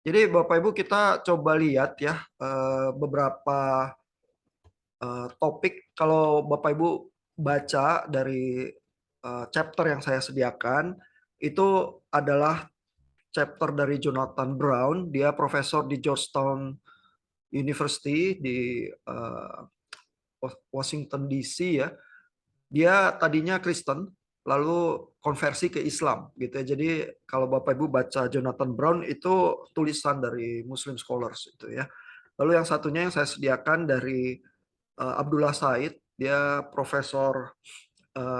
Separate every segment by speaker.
Speaker 1: Jadi Bapak Ibu kita coba lihat ya beberapa topik. Kalau Bapak Ibu baca dari chapter yang saya sediakan, itu adalah chapter dari Jonathan Brown. Dia profesor di Georgetown University di Washington DC ya. Dia tadinya Kristen, lalu konversi ke Islam gitu ya. Jadi kalau Bapak Ibu baca Jonathan Brown itu tulisan dari Muslim Scholars itu ya. Lalu yang satunya yang saya sediakan dari Abdullah Said, dia profesor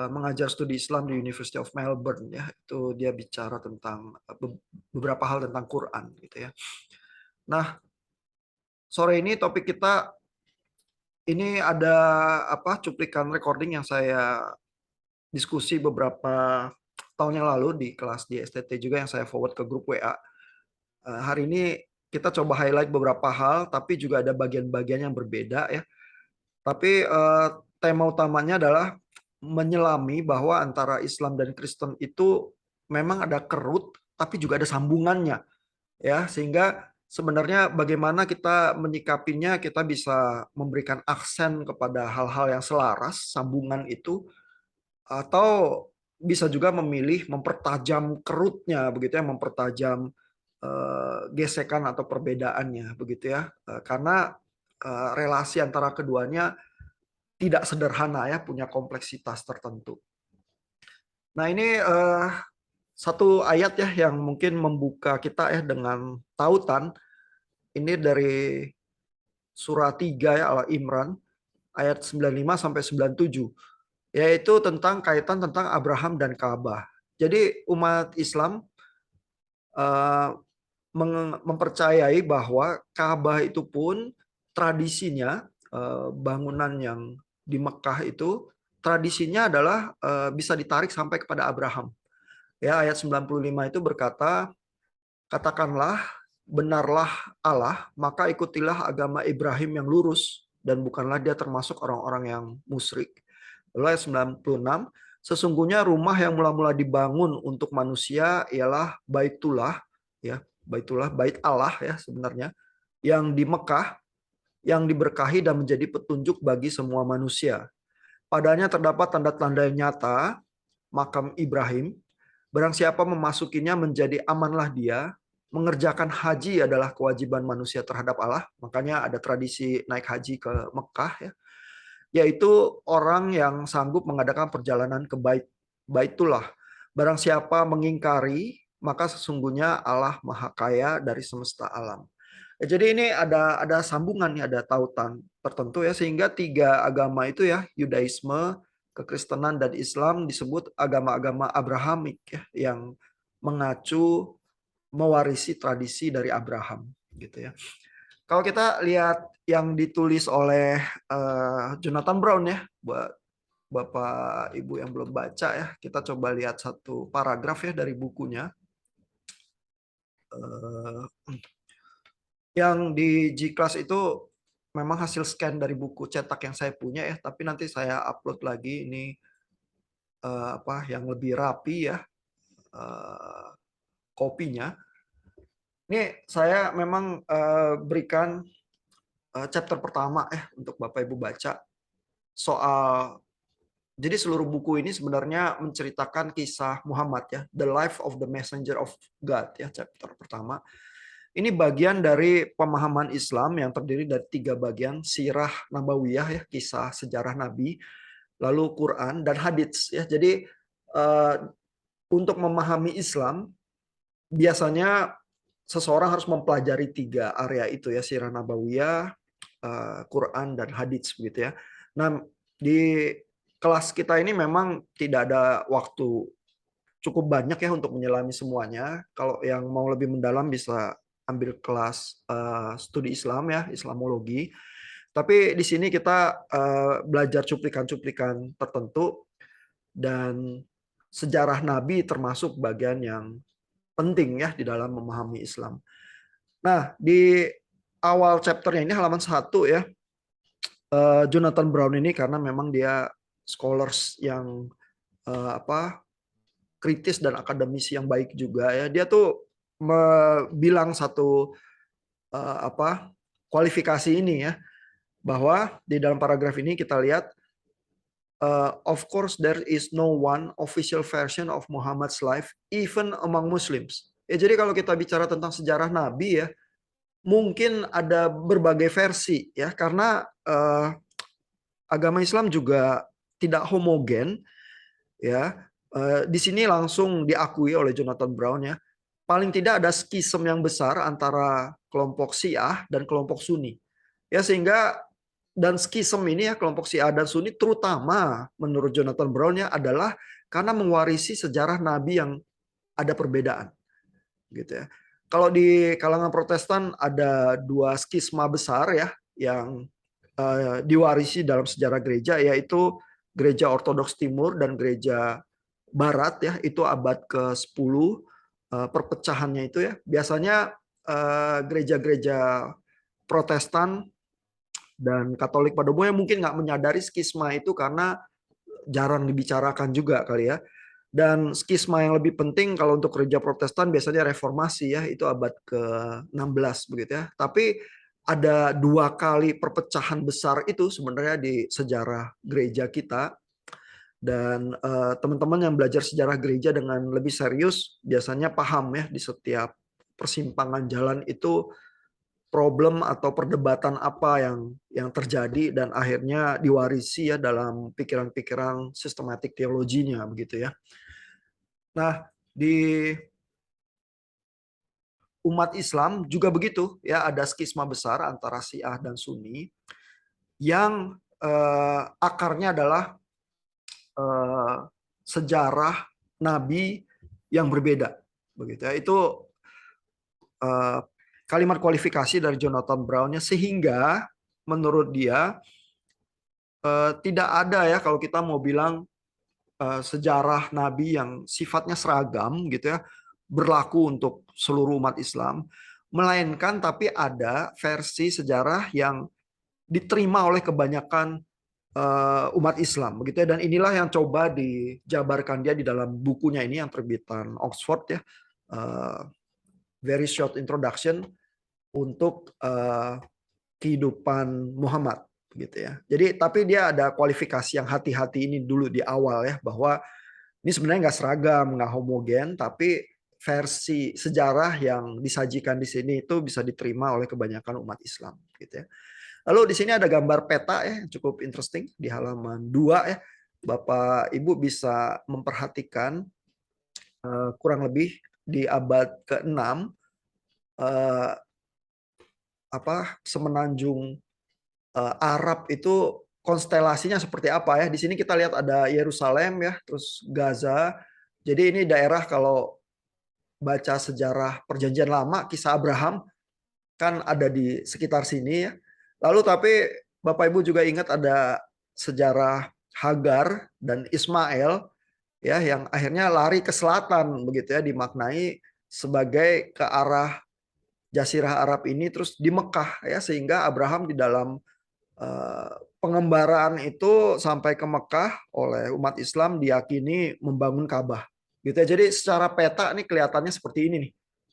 Speaker 1: mengajar studi Islam di University of Melbourne ya. Itu dia bicara tentang beberapa hal tentang Quran gitu ya. Nah, sore ini topik kita ini ada cuplikan recording yang saya diskusi beberapa tahun yang lalu di kelas di STT juga yang saya forward ke grup WA. Hari ini kita coba highlight beberapa hal, tapi juga ada bagian-bagian yang berbeda ya. Tapi tema utamanya adalah menyelami bahwa antara Islam dan Kristen itu memang ada kerut, tapi juga ada sambungannya, ya. Sehingga sebenarnya bagaimana kita menyikapinya, kita bisa memberikan aksen kepada hal-hal yang selaras, sambungan itu, atau bisa juga memilih mempertajam kerutnya, begitu ya, mempertajam gesekan atau perbedaannya, begitu ya. Karena relasi antara keduanya tidak sederhana ya, punya kompleksitas tertentu. Nah ini satu ayat ya yang mungkin membuka kita ya dengan tautan. Ini dari surah 3 ya, Al-Imran ayat 95 sampai 97, yaitu tentang kaitan tentang Abraham dan Ka'bah. Jadi umat Islam eh, mempercayai bahwa Ka'bah itu pun tradisinya, bangunan yang di Mekah itu tradisinya adalah bisa ditarik sampai kepada Abraham. Ya, ayat 95 itu berkata, katakanlah benarlah Allah, maka ikutilah agama Ibrahim yang lurus dan bukanlah dia termasuk orang-orang yang musyrik. Lalu ayat 96, sesungguhnya rumah yang mula-mula dibangun untuk manusia ialah Baitullah, ya, Baitullah, Bait Allah ya sebenarnya, yang di Mekah, yang diberkahi dan menjadi petunjuk bagi semua manusia. Padanya terdapat tanda-tanda yang nyata, makam Ibrahim. Barang siapa memasukinya menjadi amanlah dia. Mengerjakan haji adalah kewajiban manusia terhadap Allah. Makanya ada tradisi naik haji ke Mekah ya. Yaitu orang yang sanggup mengadakan perjalanan ke Baitullah. Barang siapa mengingkari, maka sesungguhnya Allah Maha Kaya dari semesta alam. Jadi ini ada sambungan, ada tautan tertentu ya, sehingga tiga agama itu ya, Yudaisme, kekristenan dan Islam disebut agama-agama Abrahamik ya, yang mengacu mewarisi tradisi dari Abraham gitu ya. Kalau kita lihat yang ditulis oleh Jonathan Brown ya, buat Bapak Ibu yang belum baca ya, kita coba lihat satu paragraf ya dari bukunya. Yang di G-Class itu memang hasil scan dari buku cetak yang saya punya ya, tapi nanti saya upload lagi ini yang lebih rapi ya kopinya. Ini saya memang berikan chapter pertama untuk Bapak Ibu baca soal. Jadi seluruh buku ini sebenarnya menceritakan kisah Muhammad ya, the life of the messenger of God ya, chapter pertama. Ini bagian dari pemahaman Islam yang terdiri dari 3 bagian, sirah nabawiyah ya, kisah sejarah Nabi, lalu Quran dan hadits ya. Jadi untuk memahami Islam biasanya seseorang harus mempelajari 3 area itu ya, sirah nabawiyah, Quran dan hadits begitu ya. Nah, di kelas kita ini memang tidak ada waktu cukup banyak ya untuk menyelami semuanya. Kalau yang mau lebih mendalam bisa ambil kelas studi Islam ya, Islamologi. Tapi di sini kita belajar cuplikan-cuplikan tertentu dan sejarah Nabi termasuk bagian yang penting ya di dalam memahami Islam. Nah, di awal chapternya ini halaman 1 ya, Jonathan Brown ini karena memang dia scholars yang kritis dan akademisi yang baik juga ya. Dia tuh bilang satu kualifikasi ini ya, bahwa di dalam paragraf ini kita lihat of course there is no one official version of Muhammad's life even among Muslims. Ya, jadi kalau kita bicara tentang sejarah Nabi ya, mungkin ada berbagai versi ya, karena agama Islam juga tidak homogen ya. Di sini langsung diakui oleh Jonathan Brown ya, paling tidak ada skism yang besar antara kelompok Syiah dan kelompok Sunni. Ya, sehingga dan skism ini ya, kelompok Syiah dan Sunni terutama menurut Jonathan Brown ya, adalah karena mewarisi sejarah Nabi yang ada perbedaan gitu ya. Kalau di kalangan Protestan ada dua skisma besar ya yang diwarisi dalam sejarah gereja, yaitu gereja Ortodoks Timur dan gereja Barat ya, itu abad ke-10 perpecahannya itu ya. Biasanya gereja-gereja Protestan dan Katolik pada umumnya mungkin nggak menyadari skisma itu karena jarang dibicarakan juga kali ya. Dan skisma yang lebih penting kalau untuk gereja Protestan biasanya reformasi ya, itu abad ke-16 begitu ya. Tapi ada dua kali perpecahan besar itu sebenarnya di sejarah gereja kita. Dan teman-teman yang belajar sejarah gereja dengan lebih serius biasanya paham ya, di setiap persimpangan jalan itu problem atau perdebatan apa yang terjadi dan akhirnya diwarisi ya dalam pikiran-pikiran sistematik teologinya begitu ya. Nah, di umat Islam juga begitu ya, ada skisma besar antara Syiah dan Sunni yang akarnya adalah sejarah Nabi yang berbeda begitu ya. Itu kalimat kualifikasi dari Jonathan Brown-nya, sehingga menurut dia tidak ada ya kalau kita mau bilang sejarah Nabi yang sifatnya seragam gitu ya, berlaku untuk seluruh umat Islam, melainkan tapi ada versi sejarah yang diterima oleh kebanyakan umat Islam begitu ya. Dan inilah yang coba dijabarkan dia di dalam bukunya ini yang terbitan Oxford ya, Very Short Introduction untuk kehidupan Muhammad gitu ya. Jadi tapi dia ada kualifikasi yang hati-hati ini dulu di awal ya, bahwa ini sebenarnya nggak seragam, nggak homogen, tapi versi sejarah yang disajikan di sini itu bisa diterima oleh kebanyakan umat Islam gitu ya. Lalu di sini ada gambar peta ya, cukup interesting di halaman 2 ya. Bapak Ibu bisa memperhatikan kurang lebih di abad ke-6 semenanjung Arab itu konstelasinya seperti apa ya. Di sini kita lihat ada Yerusalem ya, terus Gaza. Jadi ini daerah, kalau baca sejarah Perjanjian Lama, kisah Abraham kan ada di sekitar sini ya. Lalu tapi Bapak Ibu juga ingat ada sejarah Hagar dan Ismail ya, yang akhirnya lari ke selatan begitu ya, dimaknai sebagai ke arah Jazirah Arab ini, terus di Mekah ya, sehingga Abraham di dalam pengembaraan itu sampai ke Mekah oleh umat Islam diyakini membangun Ka'bah gitu ya. Jadi secara peta ini kelihatannya seperti ini nih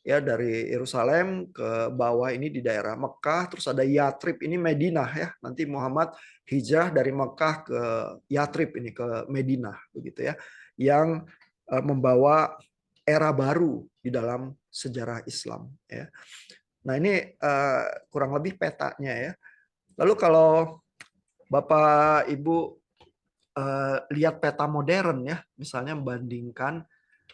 Speaker 1: ya, dari Yerusalem ke bawah ini di daerah Mekah, terus ada Yatrib ini Madinah ya, nanti Muhammad hijrah dari Mekah ke Yatrib ini ke Madinah begitu ya, yang membawa era baru di dalam sejarah Islam ya. Nah ini kurang lebih petanya ya. Lalu kalau Bapak Ibu lihat peta modern ya, misalnya membandingkan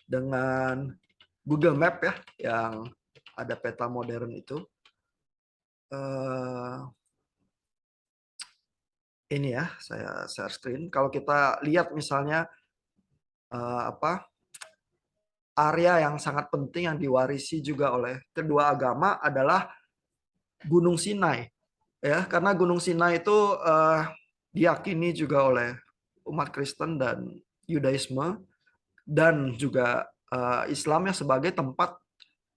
Speaker 1: dengan Google Map ya, yang ada peta modern itu. Ini ya, saya share screen. Kalau kita lihat misalnya area yang sangat penting yang diwarisi juga oleh kedua agama adalah Gunung Sinai. Ya, karena Gunung Sinai itu diyakini juga oleh umat Kristen dan Yudaisme dan juga Islam ya, sebagai tempat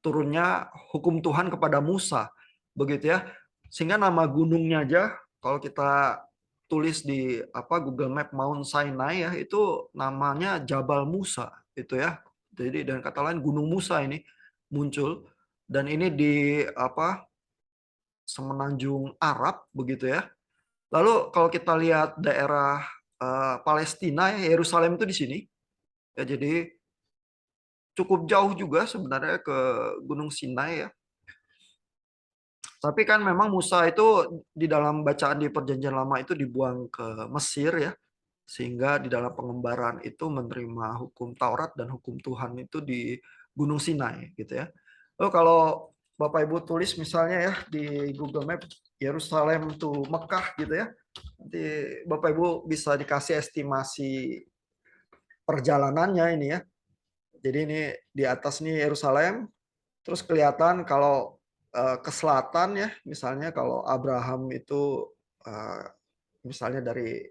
Speaker 1: turunnya hukum Tuhan kepada Musa begitu ya. Sehingga nama gunungnya aja kalau kita tulis di Google Map Mount Sinai ya, itu namanya Jabal Musa itu ya. Jadi dengan kata lain Gunung Musa ini muncul dan ini di apa semenanjung Arab begitu ya. Lalu kalau kita lihat daerah Palestina ya, Yerusalem itu di sini. Ya, jadi cukup jauh juga sebenarnya ke Gunung Sinai ya. Tapi kan memang Musa itu di dalam bacaan di Perjanjian Lama itu dibuang ke Mesir ya. Sehingga di dalam pengembaraan itu menerima hukum Taurat dan hukum Tuhan itu di Gunung Sinai gitu ya. Lalu kalau Bapak Ibu tulis misalnya ya di Google Map Yerusalem to Mekah gitu ya. Nanti Bapak Ibu bisa dikasih estimasi perjalanannya ini ya. Jadi ini di atas nih Yerusalem, terus kelihatan kalau ke selatan ya, misalnya kalau Abraham itu misalnya dari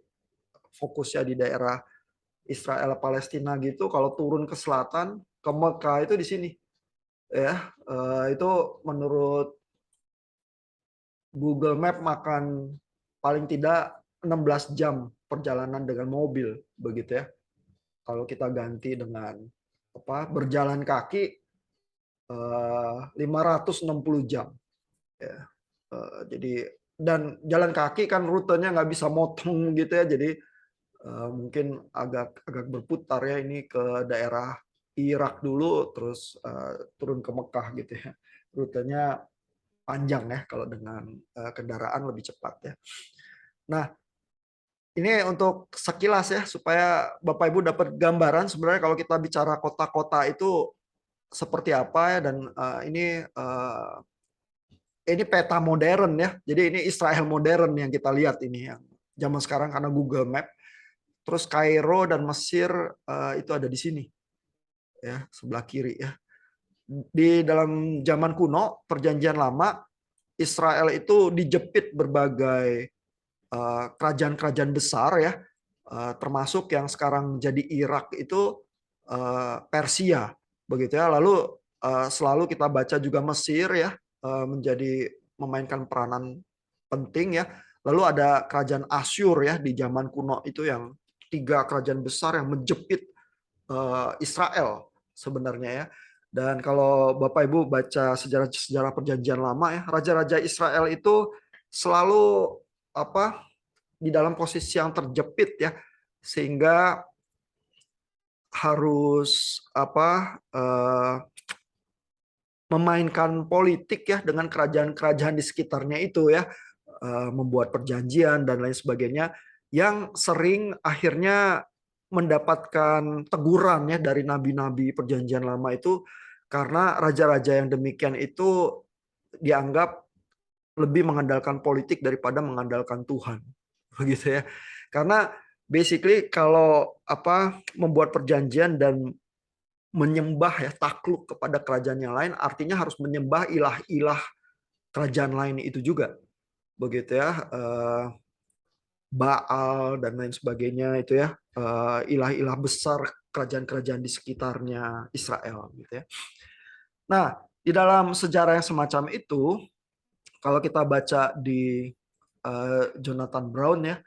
Speaker 1: fokusnya di daerah Israel Palestina gitu, kalau turun ke selatan ke Mekah itu di sini ya. Itu menurut Google Map makan paling tidak 16 jam perjalanan dengan mobil begitu ya. Kalau kita ganti dengan berjalan kaki 560 jam ya. Jadi dan jalan kaki kan rutenya nggak bisa motong gitu ya, jadi mungkin agak agak berputar ya, ini ke daerah Irak dulu terus turun ke Mekah gitu ya. Rutenya panjang ya kalau dengan kendaraan lebih cepat ya. Nah, ini untuk sekilas ya supaya Bapak Ibu dapat gambaran sebenarnya kalau kita bicara kota-kota itu seperti apa ya, dan ini peta modern ya. Jadi ini Israel modern yang kita lihat ini yang zaman sekarang karena Google Map. Terus Kairo dan Mesir itu ada di sini ya, sebelah kiri ya. Di dalam zaman kuno, Perjanjian Lama, Israel itu dijepit berbagai kerajaan-kerajaan besar ya, termasuk yang sekarang jadi Irak itu Persia begitu ya. Lalu selalu kita baca juga Mesir ya, menjadi memainkan peranan penting ya. Lalu ada kerajaan Asyur ya di zaman kuno itu, yang 3 kerajaan besar yang menjepit Israel sebenarnya ya. Dan kalau Bapak Ibu baca sejarah-sejarah Perjanjian Lama ya, raja-raja Israel itu selalu di dalam posisi yang terjepit ya, sehingga harus memainkan politik ya dengan kerajaan-kerajaan di sekitarnya itu ya, membuat perjanjian dan lain sebagainya, yang sering akhirnya mendapatkan teguran ya dari nabi-nabi Perjanjian Lama itu, karena raja-raja yang demikian itu dianggap lebih mengandalkan politik daripada mengandalkan Tuhan, begitu ya. Karena basically kalau membuat perjanjian dan menyembah ya, takluk kepada kerajaan yang lain, artinya harus menyembah ilah-ilah kerajaan lain itu juga, begitu ya. Baal dan lain sebagainya itu ya, ilah-ilah besar kerajaan-kerajaan di sekitarnya Israel gitu ya. Nah, di dalam sejarah yang semacam itu, kalau kita baca di Jonathan Brown ya,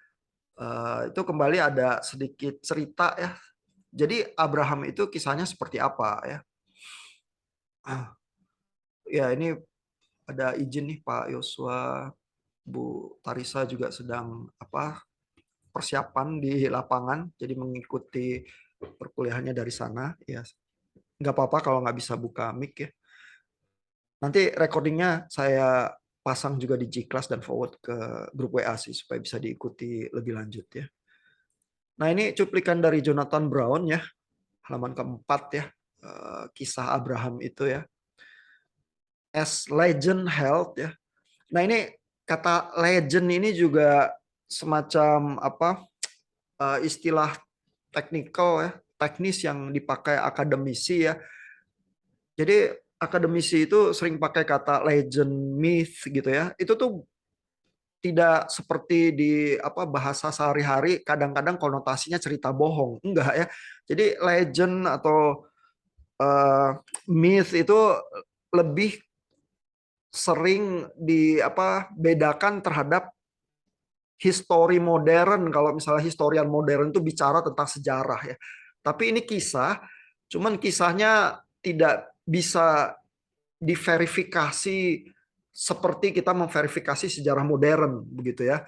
Speaker 1: itu kembali ada sedikit cerita ya. Jadi Abraham itu kisahnya seperti apa ya? Ya ini ada izin nih Pak Yosua, Bu Tarisa juga sedang persiapan di lapangan, jadi mengikuti perkuliahannya dari sana ya. Nggak apa-apa kalau nggak bisa buka mic ya. Nanti recordingnya saya pasang juga di G-Class dan forward ke grup WA sih supaya bisa diikuti lebih lanjut ya. Nah ini cuplikan dari Jonathan Brown ya, halaman keempat ya, kisah Abraham itu ya. As legend held ya. Nah ini kata legend ini juga semacam istilah teknikal ya, teknis yang dipakai akademisi ya. Jadi akademisi itu sering pakai kata legend, myth gitu ya. Itu tuh tidak seperti di bahasa sehari-hari, kadang-kadang konotasinya cerita bohong. Enggak ya. Jadi legend atau myth itu lebih sering bedakan terhadap histori modern. Kalau misalnya historian modern itu bicara tentang sejarah ya. Tapi ini kisah, cuman kisahnya tidak bisa diverifikasi seperti kita memverifikasi sejarah modern begitu ya.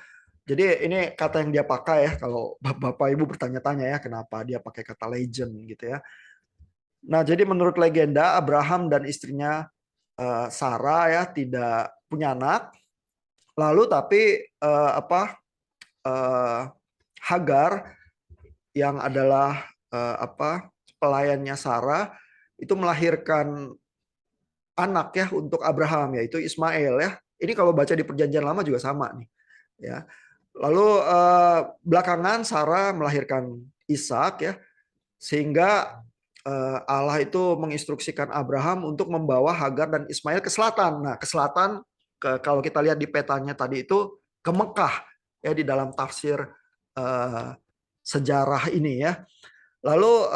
Speaker 1: Jadi ini kata yang dia pakai ya, kalau Bapak Ibu bertanya-tanya ya kenapa dia pakai kata legend gitu ya. Nah, jadi menurut legenda Abraham dan istrinya Sarah ya tidak punya anak. Lalu tapi Hagar yang adalah pelayannya Sarah itu melahirkan anak ya untuk Abraham, yaitu Ismail ya. Ini kalau baca di Perjanjian Lama juga sama nih ya. Lalu belakangan Sarah melahirkan Ishak ya, sehingga Allah itu menginstruksikan Abraham untuk membawa Hagar dan Ismail ke selatan. Nah, ke selatan kalau kita lihat di petanya tadi itu ke Mekah ya, di dalam tafsir sejarah ini ya. Lalu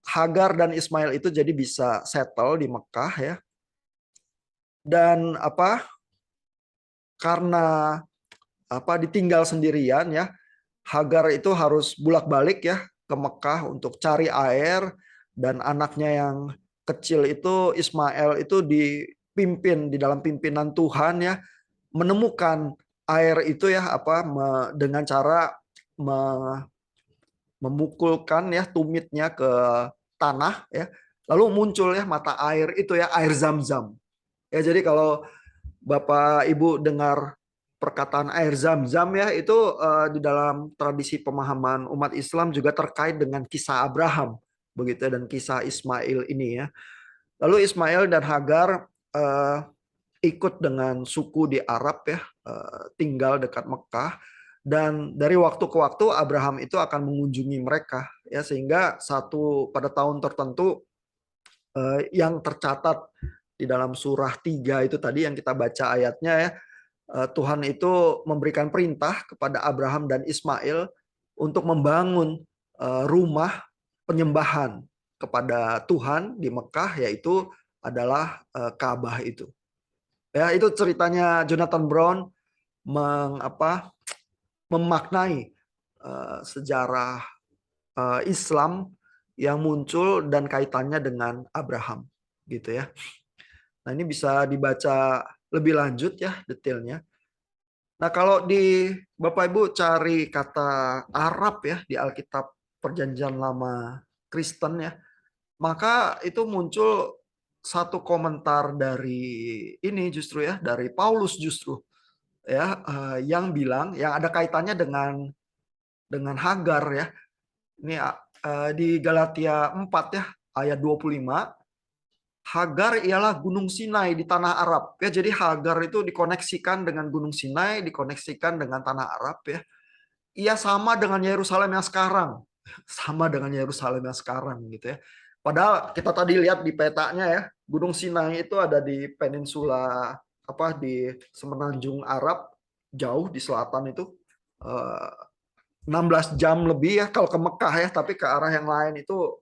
Speaker 1: Hagar dan Ismail itu jadi bisa settle di Mekah ya. Dan karena ditinggal sendirian ya, Hagar itu harus bolak-balik ya ke Mekah untuk cari air, dan anaknya yang kecil itu Ismail itu dipimpin di dalam pimpinan Tuhan ya, menemukan air itu ya dengan cara memukulkan ya tumitnya ke tanah ya, lalu muncul ya mata air itu ya, air Zam-Zam ya. Jadi kalau Bapak Ibu dengar perkataan air Zam-Zam ya, itu di dalam tradisi pemahaman umat Islam juga terkait dengan kisah Abraham begitu dan kisah Ismail ini ya. Lalu Ismail dan Hagar ikut dengan suku di Arab ya, tinggal dekat Mekah, dan dari waktu ke waktu Abraham itu akan mengunjungi mereka ya, sehingga pada tahun tertentu yang tercatat di dalam surah 3 itu tadi yang kita baca ayatnya ya, Tuhan itu memberikan perintah kepada Abraham dan Ismail untuk membangun rumah penyembahan kepada Tuhan di Mekah, yaitu adalah Ka'bah itu. Ya, itu ceritanya Jonathan Brown memaknai sejarah Islam yang muncul dan kaitannya dengan Abraham gitu ya. Nah, ini bisa dibaca lebih lanjut ya detailnya. Nah, kalau di Bapak Ibu cari kata Arab ya di Alkitab Perjanjian Lama Kristen ya, maka itu muncul satu komentar dari ini justru ya, dari Paulus justru ya, yang bilang yang ada kaitannya dengan Hagar ya. Ini di Galatia 4 ya ayat 25. Hagar ialah Gunung Sinai di tanah Arab ya. Jadi Hagar itu dikoneksikan dengan Gunung Sinai, dikoneksikan dengan tanah Arab ya. Ia sama dengan Yerusalem yang sekarang. Sama dengan Yerusalem yang sekarang gitu ya. Padahal kita tadi lihat di petanya ya, Gunung Sinai itu ada di peninsula di semenanjung Arab, jauh di selatan itu, 16 jam lebih ya kalau ke Mekah ya, tapi ke arah yang lain itu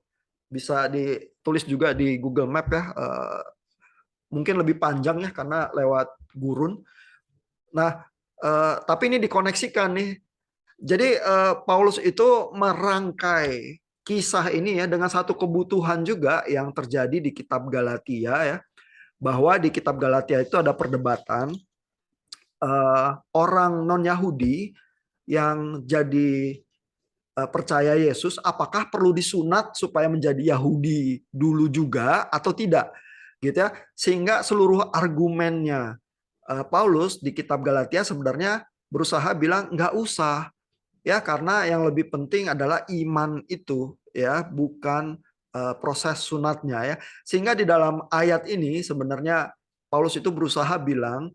Speaker 1: bisa ditulis juga di Google Map ya, mungkin lebih panjang ya karena lewat gurun. Nah, tapi ini dikoneksikan nih. Jadi Paulus itu merangkai kisah ini ya dengan satu kebutuhan juga yang terjadi di kitab Galatia ya, bahwa di kitab Galatia itu ada perdebatan orang non-Yahudi yang jadi percaya Yesus, apakah perlu disunat supaya menjadi Yahudi dulu juga atau tidak, gitu ya. Sehingga seluruh argumennya Paulus di kitab Galatia sebenarnya berusaha bilang nggak usah ya, karena yang lebih penting adalah iman itu ya, bukan proses sunatnya ya. Sehingga di dalam ayat ini sebenarnya Paulus itu berusaha bilang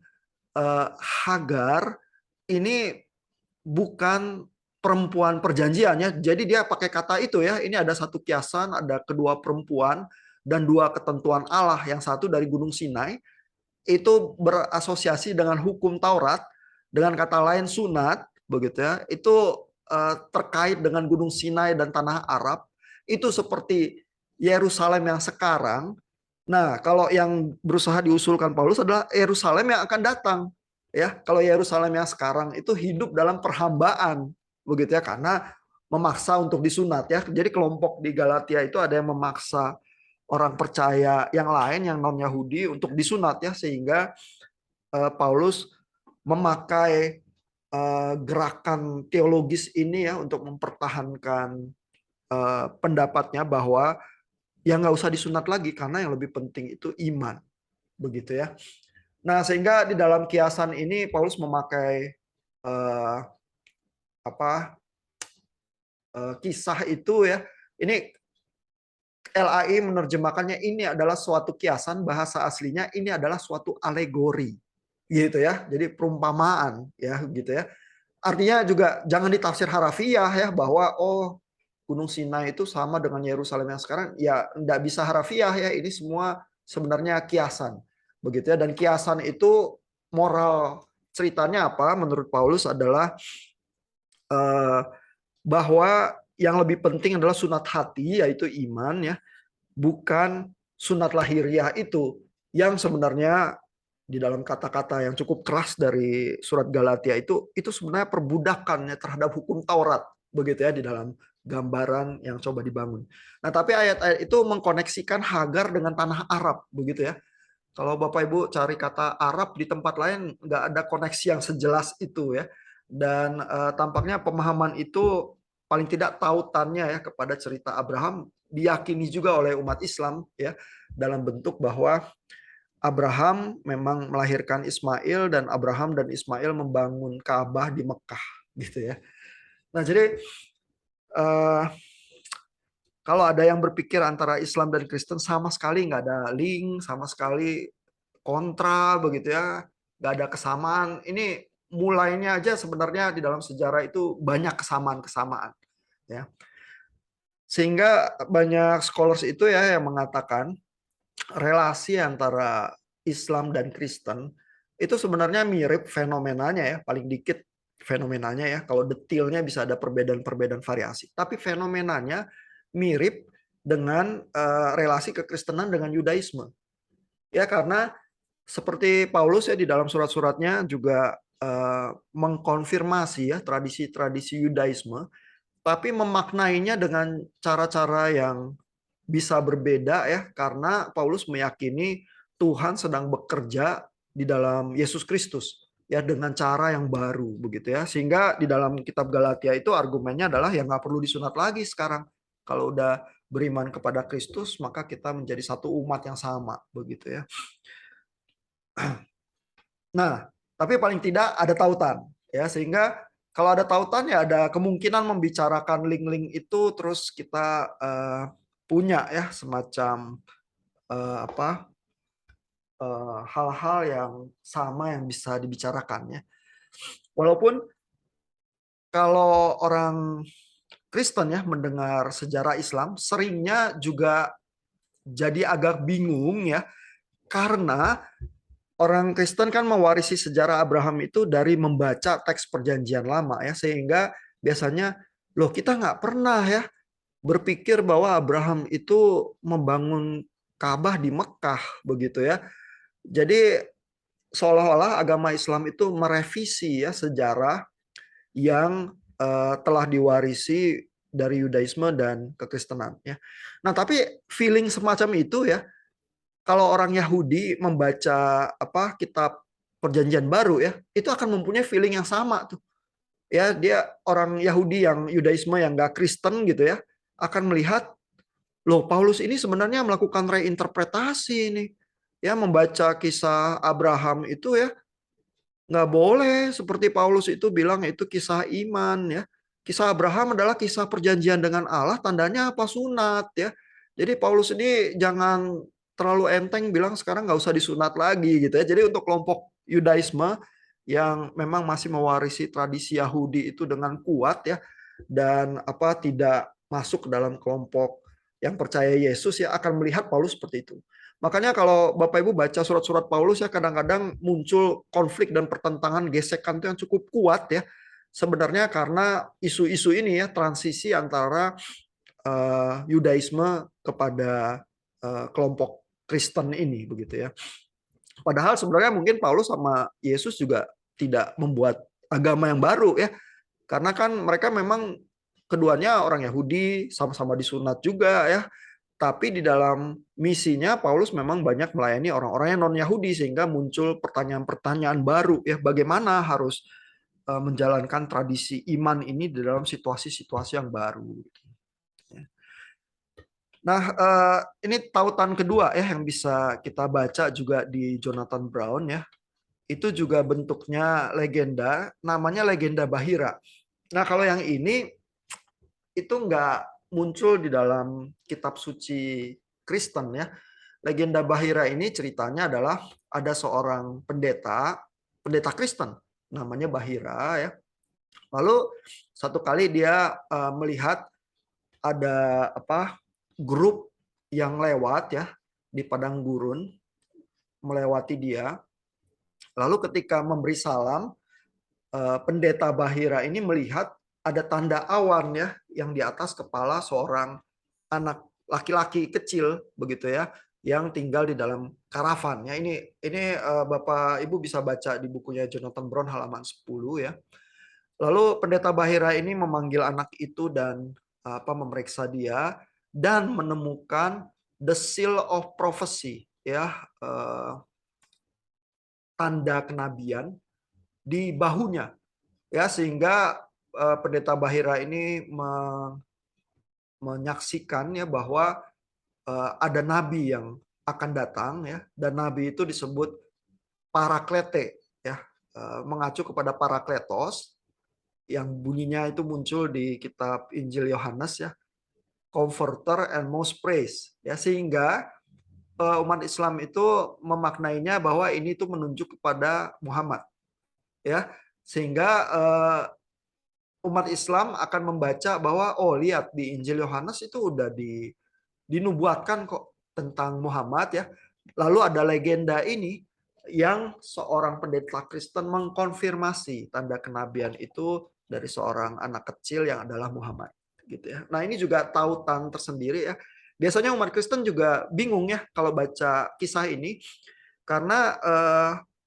Speaker 1: Hagar ini bukan perempuan perjanjiannya. Jadi dia pakai kata itu ya. Ini ada satu kiasan, ada kedua perempuan dan dua ketentuan Allah. Yang satu dari Gunung Sinai itu berasosiasi dengan hukum Taurat, dengan kata lain sunat, begitu ya. Itu terkait dengan Gunung Sinai dan tanah Arab. Itu seperti Yerusalem yang sekarang. Nah, kalau yang berusaha diusulkan Paulus adalah Yerusalem yang akan datang. Ya, kalau Yerusalem yang sekarang itu hidup dalam perhambaan, begitu ya, karena memaksa untuk disunat ya. Jadi kelompok di Galatia itu ada yang memaksa orang percaya yang lain yang non Yahudi untuk disunat ya, sehingga Paulus memakai gerakan teologis ini ya untuk mempertahankan pendapatnya bahwa yang nggak usah disunat lagi karena yang lebih penting itu iman, begitu ya. Nah, sehingga di dalam kiasan ini Paulus memakai eh, apa kisah itu ya. Ini LAI menerjemahkannya, ini adalah suatu kiasan, bahasa aslinya ini adalah suatu alegori, gitu ya. Jadi perumpamaan ya, gitu ya. Artinya juga jangan ditafsir harafiah ya, bahwa oh Gunung Sinai itu sama dengan Yerusalem yang sekarang, ya enggak bisa harafiah ya. Ini semua sebenarnya kiasan, begitu ya. Dan kiasan itu moral ceritanya apa? Menurut Paulus adalah eh, bahwa yang lebih penting adalah sunat hati, yaitu iman ya, bukan sunat lahiriah itu yang sebenarnya di dalam kata-kata yang cukup keras dari surat Galatia itu sebenarnya perbudakannya terhadap hukum Taurat, begitu ya, di dalam gambaran yang coba dibangun. Nah, tapi ayat-ayat itu mengkoneksikan Hagar dengan tanah Arab, begitu ya. Kalau Bapak Ibu cari kata Arab di tempat lain nggak ada koneksi yang sejelas itu ya. Dan tampaknya pemahaman itu paling tidak tautannya ya kepada cerita Abraham diyakini juga oleh umat Islam ya, dalam bentuk bahwa Abraham memang melahirkan Ismail dan Abraham dan Ismail membangun Ka'bah di Mekah gitu ya. Nah, jadi eh, kalau ada yang berpikir antara Islam dan Kristen sama sekali nggak ada link, sama sekali kontra begitu ya, nggak ada kesamaan. Ini mulainya aja sebenarnya di dalam sejarah itu banyak kesamaan-kesamaan ya. Sehingga banyak scholars itu ya yang mengatakan relasi antara Islam dan Kristen itu sebenarnya mirip fenomenanya ya, paling dikit fenomenanya ya. Kalau detailnya bisa ada perbedaan-perbedaan variasi, tapi fenomenanya mirip dengan relasi kekristenan dengan Yudaisme. Ya, karena seperti Paulus ya di dalam surat-suratnya juga mengkonfirmasi ya tradisi-tradisi Yudaisme, tapi memaknainya dengan cara-cara yang bisa berbeda ya, karena Paulus meyakini Tuhan sedang bekerja di dalam Yesus Kristus ya, dengan cara yang baru begitu ya. Sehingga di dalam kitab Galatia itu argumennya adalah ya nggak perlu disunat lagi sekarang. Kalau udah beriman kepada Kristus maka kita menjadi satu umat yang sama begitu ya. Nah, tapi paling tidak ada tautan ya, sehingga kalau ada tautan ya ada kemungkinan membicarakan link-link itu, terus kita punya ya semacam hal-hal yang sama yang bisa dibicarakan ya. Walaupun kalau orang Kristen ya mendengar sejarah Islam seringnya juga jadi agak bingung ya, karena orang Kristen kan mewarisi sejarah Abraham itu dari membaca teks perjanjian lama ya, sehingga biasanya loh kita nggak pernah ya berpikir bahwa Abraham itu membangun Ka'bah di Mekah begitu ya. Jadi seolah-olah agama Islam itu merevisi ya sejarah yang telah diwarisi dari Yudaisme dan kekristenan ya. Nah, tapi feeling semacam itu ya, kalau orang Yahudi membaca kitab Perjanjian Baru ya, itu akan mempunyai feeling yang sama tuh. Ya, dia orang Yahudi yang Yudaisme yang enggak Kristen gitu ya, akan melihat loh Paulus ini sebenarnya melakukan reinterpretasi ini. Ya, membaca kisah Abraham itu ya nggak boleh seperti Paulus itu bilang itu kisah iman ya. Kisah Abraham adalah kisah perjanjian dengan Allah, tandanya apa? Sunat ya. Jadi Paulus ini jangan terlalu enteng bilang sekarang nggak usah disunat lagi gitu ya. Jadi untuk kelompok Yudaisme yang memang masih mewarisi tradisi Yahudi itu dengan kuat ya, dan tidak masuk ke dalam kelompok yang percaya Yesus ya, akan melihat Paulus seperti itu. Makanya kalau Bapak Ibu baca surat-surat Paulus ya, kadang-kadang muncul konflik dan pertentangan, gesekan itu yang cukup kuat ya. Sebenarnya karena isu-isu ini ya, transisi antara Yudaisme kepada kelompok Kristen ini begitu ya. Padahal sebenarnya mungkin Paulus sama Yesus juga tidak membuat agama yang baru ya. Karena kan mereka memang keduanya orang Yahudi, sama-sama disunat juga ya. Tapi di dalam misinya Paulus memang banyak melayani orang-orang yang non-Yahudi sehingga muncul pertanyaan-pertanyaan baru ya, bagaimana harus menjalankan tradisi iman ini di dalam situasi-situasi yang baru. Nah, ini tautan kedua ya yang bisa kita baca juga di Jonathan Brown ya. Itu juga bentuknya legenda, namanya legenda Bahira. Nah, kalau yang ini itu nggak muncul di dalam kitab suci Kristen ya. Legenda Bahira ini ceritanya adalah ada seorang pendeta Kristen namanya Bahira ya. Lalu satu kali dia melihat ada grup yang lewat ya di padang gurun melewati dia. Lalu ketika memberi salam, pendeta Bahira ini melihat ada tanda awan ya yang di atas kepala seorang anak laki-laki kecil begitu ya yang tinggal di dalam karavan ya. Ini Bapak Ibu bisa baca di bukunya Jonathan Brown halaman 10 ya. Lalu pendeta Bahira ini memanggil anak itu dan memeriksa dia dan menemukan the seal of prophecy ya, tanda kenabian di bahunya ya, sehingga pendeta Bahira ini menyaksikan ya bahwa ada nabi yang akan datang ya, dan nabi itu disebut Paraklete ya, mengacu kepada Parakletos yang bunyinya itu muncul di kitab Injil Yohanes ya, comforter and most praise ya, sehingga umat Islam itu memaknainya bahwa ini tuh menunjuk kepada Muhammad ya, sehingga umat Islam akan membaca bahwa oh lihat di Injil Yohanes itu udah dinubuatkan kok tentang Muhammad ya. Lalu ada legenda ini yang seorang pendeta Kristen mengkonfirmasi tanda kenabian itu dari seorang anak kecil yang adalah Muhammad gitu ya. Nah, ini juga tautan tersendiri ya. Biasanya umat Kristen juga bingung ya kalau baca kisah ini karena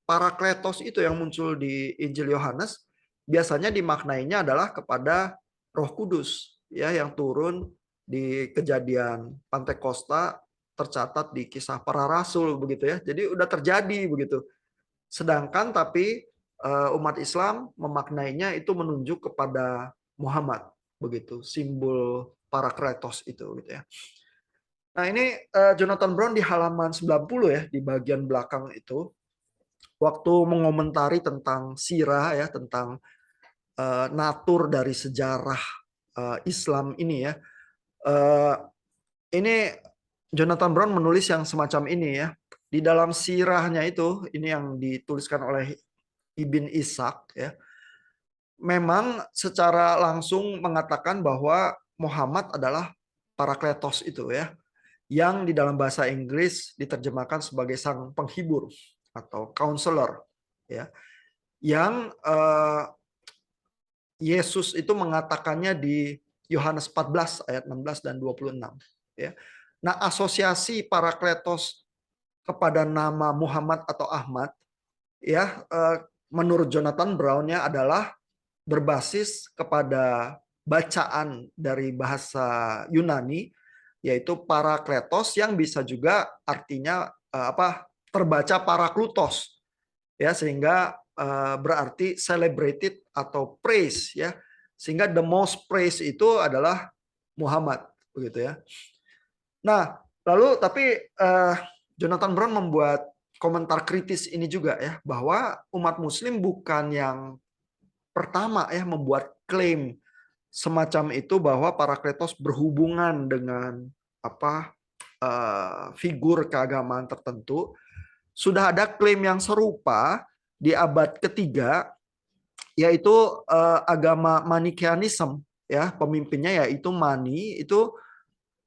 Speaker 1: Parakletos itu yang muncul di Injil Yohanes biasanya dimaknainya adalah kepada Roh Kudus ya yang turun di kejadian Pantekosta, tercatat di Kisah Para Rasul begitu ya. Jadi udah terjadi begitu. Sedangkan tapi umat Islam memaknainya itu menunjuk kepada Muhammad begitu, simbol Parakletos itu gitu ya. Nah, ini Jonathan Brown di halaman 90 ya, di bagian belakang itu waktu mengomentari tentang sirah ya, tentang natur dari sejarah Islam ini ya. Ini Jonathan Brown menulis yang semacam ini ya. Di dalam sirahnya itu, ini yang dituliskan oleh Ibn Ishaq ya. Memang secara langsung mengatakan bahwa Muhammad adalah Parakletos itu ya, yang di dalam bahasa Inggris diterjemahkan sebagai sang penghibur atau counselor ya, yang Yesus itu mengatakannya di Yohanes 14 ayat 16 dan 26 ya. Nah, asosiasi Parakletos kepada nama Muhammad atau Ahmad ya, menurut Jonathan Brown-nya adalah berbasis kepada bacaan dari bahasa Yunani yaitu Parakletos yang bisa juga artinya terbaca Paraklutos ya, sehingga berarti celebrated atau praise ya, sehingga the most praise itu adalah Muhammad begitu ya. Nah, lalu tapi Jonathan Brown membuat komentar kritis ini juga ya, bahwa umat Muslim bukan yang pertama ya membuat klaim semacam itu bahwa Parakletos berhubungan dengan figur keagamaan tertentu. Sudah ada klaim yang serupa di abad ketiga, yaitu agama Manichaeism ya, pemimpinnya yaitu Mani itu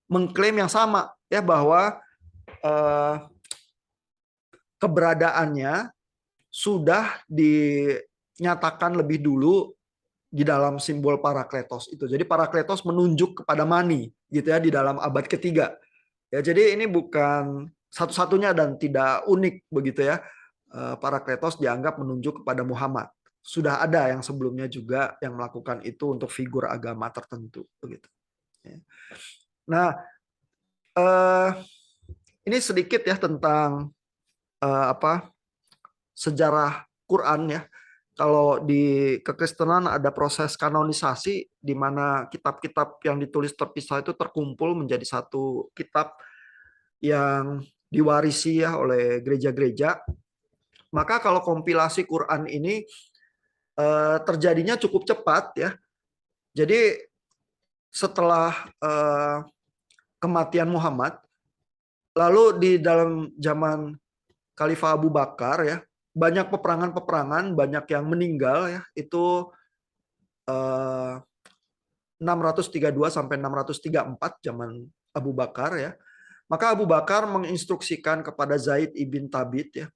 Speaker 1: mengklaim yang sama ya, bahwa keberadaannya sudah dinyatakan lebih dulu di dalam simbol Parakletos itu. Jadi Parakletos menunjuk kepada Mani gitu ya di dalam abad ketiga. Ya, jadi ini bukan satu-satunya dan tidak unik begitu ya. Parakletos dianggap menunjuk kepada Muhammad. Sudah ada yang sebelumnya juga yang melakukan itu untuk figur agama tertentu begitu. Nah, Eh, ini sedikit ya tentang sejarah Quran ya. Kalau di kekristenan ada proses kanonisasi di mana kitab-kitab yang ditulis terpisah itu terkumpul menjadi satu kitab yang diwarisi ya oleh gereja-gereja. Maka kalau kompilasi Quran ini terjadinya cukup cepat ya. Jadi setelah kematian Muhammad, lalu di dalam zaman Khalifah Abu Bakar ya, banyak peperangan-peperangan, banyak yang meninggal ya, itu 632 sampai 634 zaman Abu Bakar ya. Maka Abu Bakar menginstruksikan kepada Zaid ibn Thabit ya.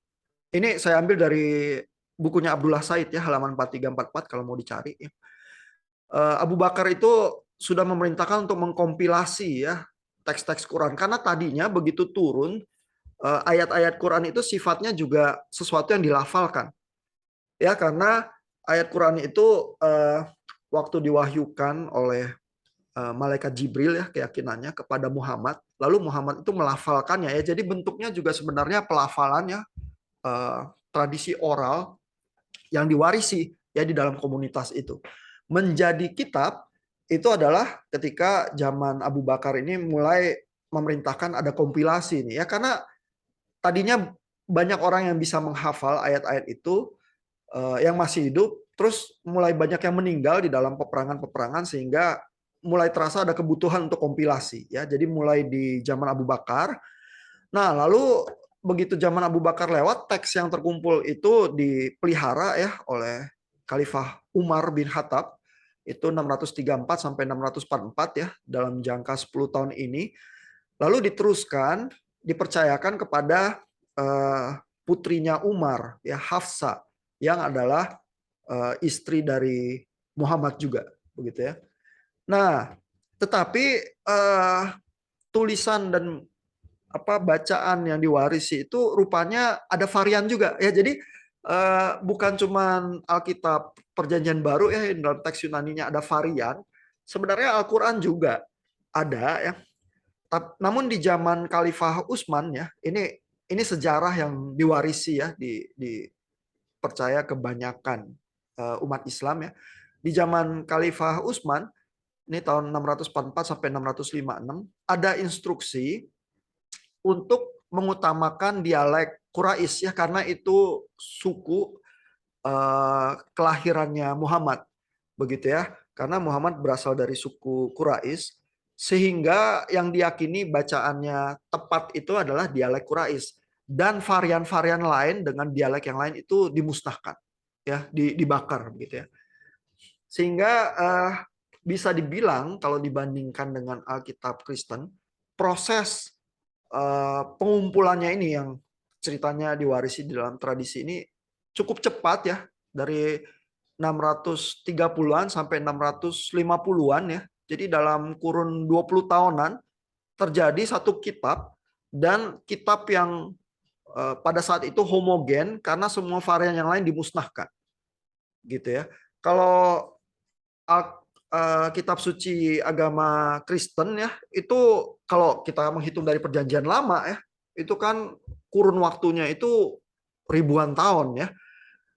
Speaker 1: Ini saya ambil dari bukunya Abdullah Said ya, halaman 4344 kalau mau dicari ya. Abu Bakar itu sudah memerintahkan untuk mengkompilasi ya teks-teks Quran karena tadinya begitu turun ayat-ayat Quran itu sifatnya juga sesuatu yang dilafalkan ya, karena ayat Quran itu waktu diwahyukan oleh malaikat Jibril ya keyakinannya kepada Muhammad, lalu Muhammad itu melafalkannya ya, jadi bentuknya juga sebenarnya pelafalannya tradisi oral yang diwarisi ya di dalam komunitas itu. Menjadi kitab itu adalah ketika zaman Abu Bakar ini mulai memerintahkan ada kompilasi ini ya, karena tadinya banyak orang yang bisa menghafal ayat-ayat itu yang masih hidup, terus mulai banyak yang meninggal di dalam peperangan-peperangan sehingga mulai terasa ada kebutuhan untuk kompilasi ya. Jadi mulai di zaman Abu Bakar. Nah, lalu begitu zaman Abu Bakar lewat, teks yang terkumpul itu dipelihara ya oleh Khalifah Umar bin Khattab. Itu 634 sampai 644 ya dalam jangka 10 tahun ini. Lalu diteruskan, dipercayakan kepada putrinya Umar ya, Hafsa, yang adalah istri dari Muhammad juga begitu ya. Nah, tetapi tulisan dan bacaan yang diwarisi itu rupanya ada varian juga ya. Jadi bukan cuman Alkitab Perjanjian Baru ya, dalam teks Yunaninya ada varian. Sebenarnya Al-Qur'an juga ada ya. Namun di zaman Khalifah Utsman ya, ini sejarah yang diwarisi ya, dipercaya kebanyakan umat Islam ya. Di zaman Khalifah Utsman, ini tahun 644 sampai 656, ada instruksi untuk mengutamakan dialek Quraisy ya, karena itu suku kelahirannya Muhammad begitu ya. Karena Muhammad berasal dari suku Quraisy, sehingga yang diyakini bacaannya tepat itu adalah dialek Quraisy, dan varian-varian lain dengan dialek yang lain itu dimusnahkan ya, dibakar gitu ya. Sehingga bisa dibilang kalau dibandingkan dengan Alkitab Kristen, proses pengumpulannya ini yang ceritanya diwarisi di dalam tradisi ini cukup cepat ya, dari 630-an sampai 650-an ya. Jadi dalam kurun 20 tahunan terjadi satu kitab, dan kitab yang pada saat itu homogen karena semua varian yang lain dimusnahkan. Gitu ya. Kalau kitab suci agama Kristen ya, itu kalau kita menghitung dari Perjanjian Lama ya, itu kan kurun waktunya itu ribuan tahun ya.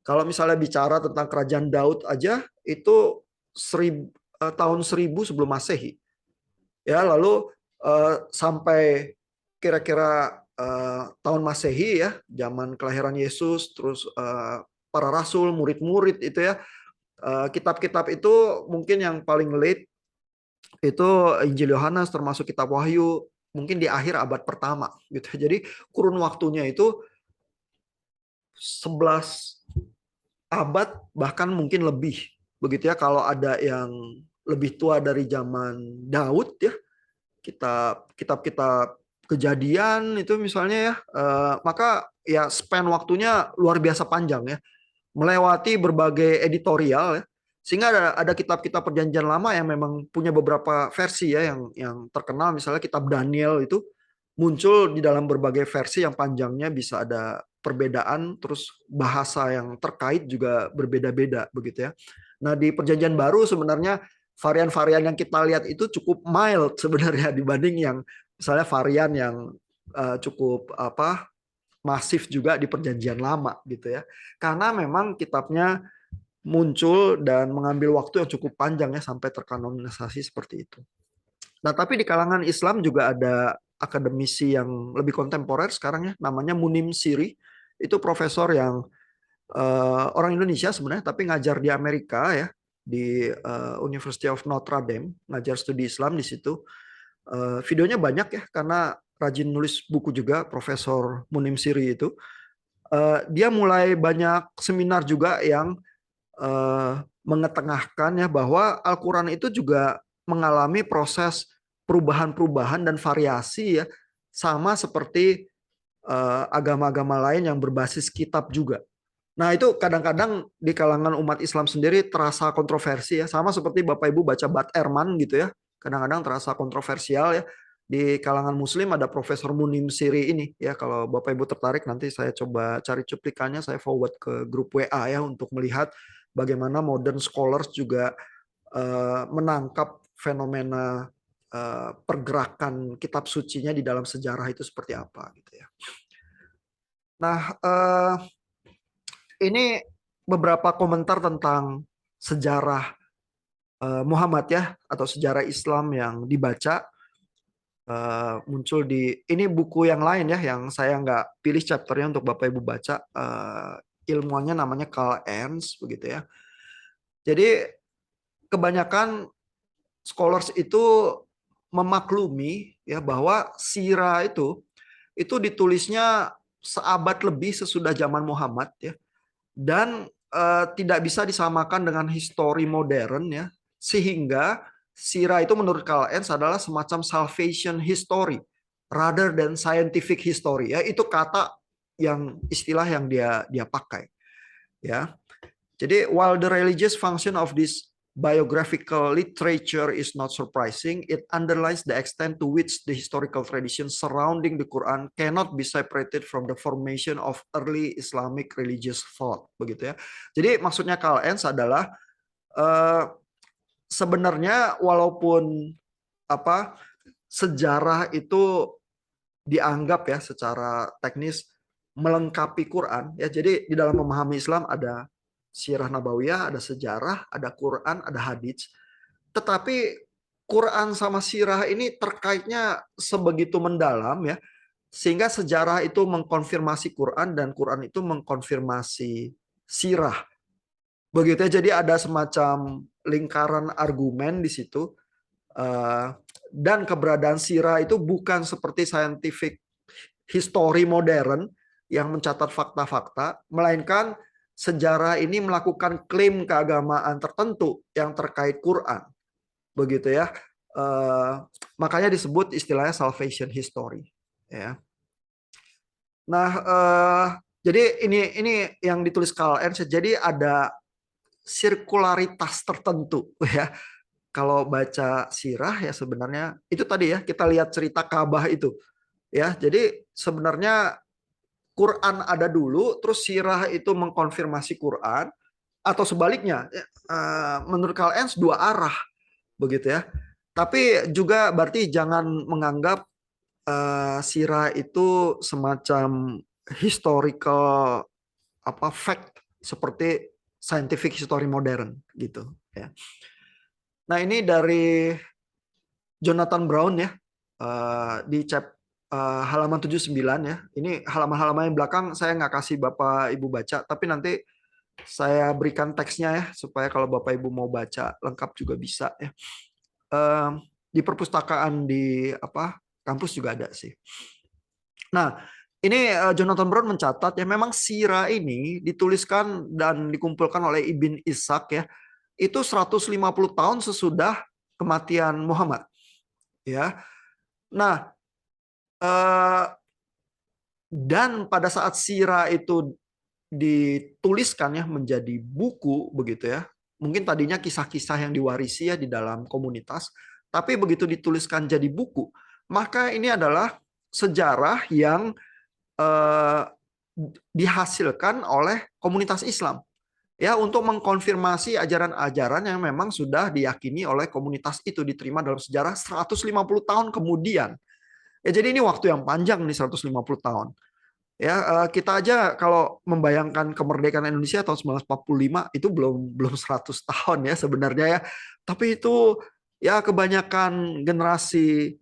Speaker 1: Kalau misalnya bicara tentang kerajaan Daud aja itu tahun 1000 sebelum Masehi. Ya, lalu sampai kira-kira tahun Masehi ya, zaman kelahiran Yesus, terus para rasul, murid-murid itu ya. Kitab-kitab itu mungkin yang paling late itu Injil Yohanes, termasuk kitab Wahyu, mungkin di akhir abad pertama gitu. Jadi kurun waktunya itu 11 abad bahkan mungkin lebih begitu ya. Kalau ada yang lebih tua dari zaman Daud ya, kitab-kitab Kejadian itu misalnya ya, maka ya span waktunya luar biasa panjang ya, melewati berbagai editorial ya. Sehingga ada kitab-kitab Perjanjian Lama yang memang punya beberapa versi ya, yang terkenal, misalnya kitab Daniel itu muncul di dalam berbagai versi yang panjangnya bisa ada perbedaan, terus bahasa yang terkait juga berbeda-beda begitu ya. Nah, di Perjanjian Baru sebenarnya varian-varian yang kita lihat itu cukup mild sebenarnya dibanding yang misalnya varian yang cukup masif juga di Perjanjian Lama gitu ya. Karena memang kitabnya muncul dan mengambil waktu yang cukup panjang ya sampai terkanonisasi seperti itu. Nah, tapi di kalangan Islam juga ada akademisi yang lebih kontemporer sekarang ya, namanya Munim Siri. Itu profesor yang orang Indonesia sebenarnya, tapi ngajar di Amerika ya, di University of Notre Dame, ngajar studi Islam di situ. Videonya banyak ya, karena rajin nulis buku juga, Profesor Munim Siri itu. Dia mulai banyak seminar juga yang mengetengahkan ya bahwa Al-Quran itu juga mengalami proses perubahan-perubahan dan variasi ya, sama seperti agama-agama lain yang berbasis kitab juga. Nah, itu kadang-kadang di kalangan umat Islam sendiri terasa kontroversi ya, sama seperti Bapak Ibu baca Bad Ehrman gitu ya. Kadang-kadang terasa kontroversial ya. Di kalangan Muslim ada Profesor Munim Siri ini ya. Kalau Bapak Ibu tertarik nanti saya coba cari cuplikannya, saya forward ke grup WA ya untuk melihat bagaimana modern scholars juga menangkap fenomena pergerakan kitab sucinya di dalam sejarah itu seperti apa gitu ya. Nah, ini beberapa komentar tentang sejarah Muhammad ya, atau sejarah Islam yang dibaca muncul di ini buku yang lain ya, yang saya nggak pilih chapternya untuk Bapak Ibu baca. Ilmuannya namanya Carl Ernst begitu ya. Jadi kebanyakan scholars itu memaklumi ya bahwa sirah itu ditulisnya seabad lebih sesudah zaman Muhammad ya, dan tidak bisa disamakan dengan histori modern ya, sehingga sirah itu menurut Carl Ernst adalah semacam salvation history rather than scientific history ya. Itu kata yang istilah yang dia pakai ya. Jadi while the religious function of this biographical literature is not surprising, it underlines the extent to which the historical tradition surrounding the Quran cannot be separated from the formation of early Islamic religious thought. Begitu ya. Jadi maksudnya Carl Ernst adalah sebenarnya walaupun sejarah itu dianggap ya secara teknis melengkapi Quran ya. Jadi di dalam memahami Islam ada sirah nabawiyah, ada sejarah, ada Quran, ada hadits. Tetapi Quran sama sirah ini terkaitnya sebegitu mendalam ya, sehingga sejarah itu mengkonfirmasi Quran dan Quran itu mengkonfirmasi sirah. Begitu ya, jadi ada semacam lingkaran argumen di situ. Dan keberadaan sirah itu bukan seperti scientific history modern yang mencatat fakta-fakta, melainkan sejarah ini melakukan klaim keagamaan tertentu yang terkait Quran, begitu ya. Makanya disebut istilahnya salvation history. Ya. Nah, jadi ini yang ditulis Carl Ernst. Jadi ada sirkularitas tertentu ya. Kalau baca sirah ya sebenarnya itu tadi ya, kita lihat cerita Ka'bah itu ya. Jadi sebenarnya Quran ada dulu, terus sirah itu mengkonfirmasi Quran, atau sebaliknya. Menurut Carl Ernst dua arah, begitu ya. Tapi juga berarti jangan menganggap sirah itu semacam historical fact seperti scientific history modern gitu ya. Nah, ini dari Jonathan Brown ya, di halaman 79 ya. Ini halaman-halaman yang belakang saya nggak kasih Bapak Ibu baca, tapi nanti saya berikan teksnya ya, supaya kalau Bapak Ibu mau baca lengkap juga bisa ya. Di perpustakaan di kampus juga ada sih. Nah, ini Jonathan Brown mencatat ya, memang sirah ini dituliskan dan dikumpulkan oleh Ibn Ishaq ya, itu 150 tahun sesudah kematian Muhammad. Ya. Nah, dan pada saat sirah itu dituliskan ya menjadi buku begitu ya. Mungkin tadinya kisah-kisah yang diwarisi ya di dalam komunitas, tapi begitu dituliskan jadi buku, maka ini adalah sejarah yang dihasilkan oleh komunitas Islam ya, untuk mengkonfirmasi ajaran-ajaran yang memang sudah diyakini oleh komunitas itu, diterima dalam sejarah 150 tahun kemudian. Ya, jadi ini waktu yang panjang nih, 150 tahun. Ya, kita aja kalau membayangkan kemerdekaan Indonesia tahun 1945 itu belum belum 100 tahun ya sebenarnya ya. Tapi itu ya kebanyakan generasi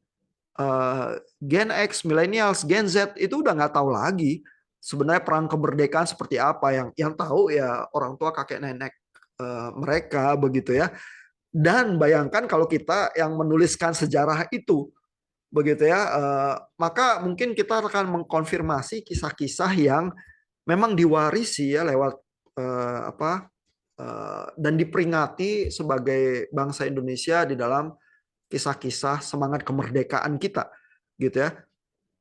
Speaker 1: Gen X, Millennials, Gen Z itu udah nggak tahu lagi sebenarnya perang kemerdekaan seperti apa. Yang tahu ya orang tua, kakek nenek mereka begitu ya. Dan bayangkan kalau kita yang menuliskan sejarah itu begitu ya, maka mungkin kita akan mengkonfirmasi kisah-kisah yang memang diwarisi ya lewat dan diperingati sebagai bangsa Indonesia di dalam kisah-kisah semangat kemerdekaan kita gitu ya.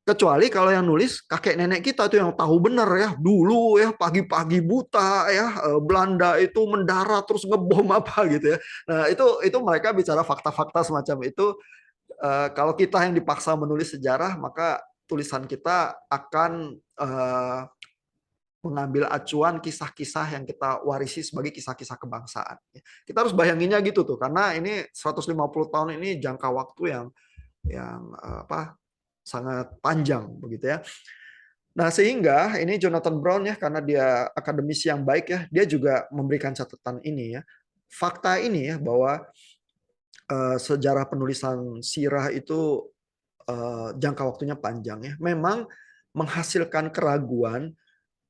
Speaker 1: Kecuali kalau yang nulis kakek nenek kita tuh yang tahu benar ya, dulu ya pagi-pagi buta ya, Belanda itu mendarat terus ngebom apa gitu ya. Nah, itu mereka bicara fakta-fakta semacam itu. Kalau kita yang dipaksa menulis sejarah, maka tulisan kita akan mengambil acuan kisah-kisah yang kita warisi sebagai kisah-kisah kebangsaan. Kita harus bayanginnya gitu tuh, karena ini 150 tahun ini jangka waktu yang sangat panjang begitu ya. Nah, sehingga ini Jonathan Brown ya, karena dia akademisi yang baik ya, dia juga memberikan catatan ini ya. Fakta ini ya, bahwa sejarah penulisan sirah itu jangka waktunya panjang ya, memang menghasilkan keraguan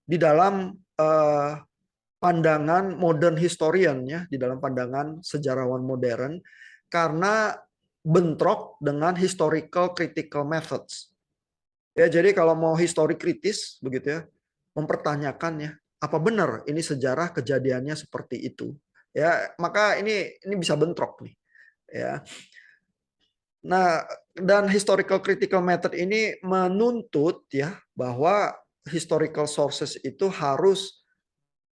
Speaker 1: di dalam pandangan modern historian ya, di dalam pandangan sejarawan modern, karena bentrok dengan historical critical methods. Ya, jadi kalau mau histori kritis begitu ya, mempertanyakan ya, apa benar ini sejarah kejadiannya seperti itu? Ya, maka ini bisa bentrok nih. Ya. Nah, dan historical critical method ini menuntut ya bahwa historical sources itu harus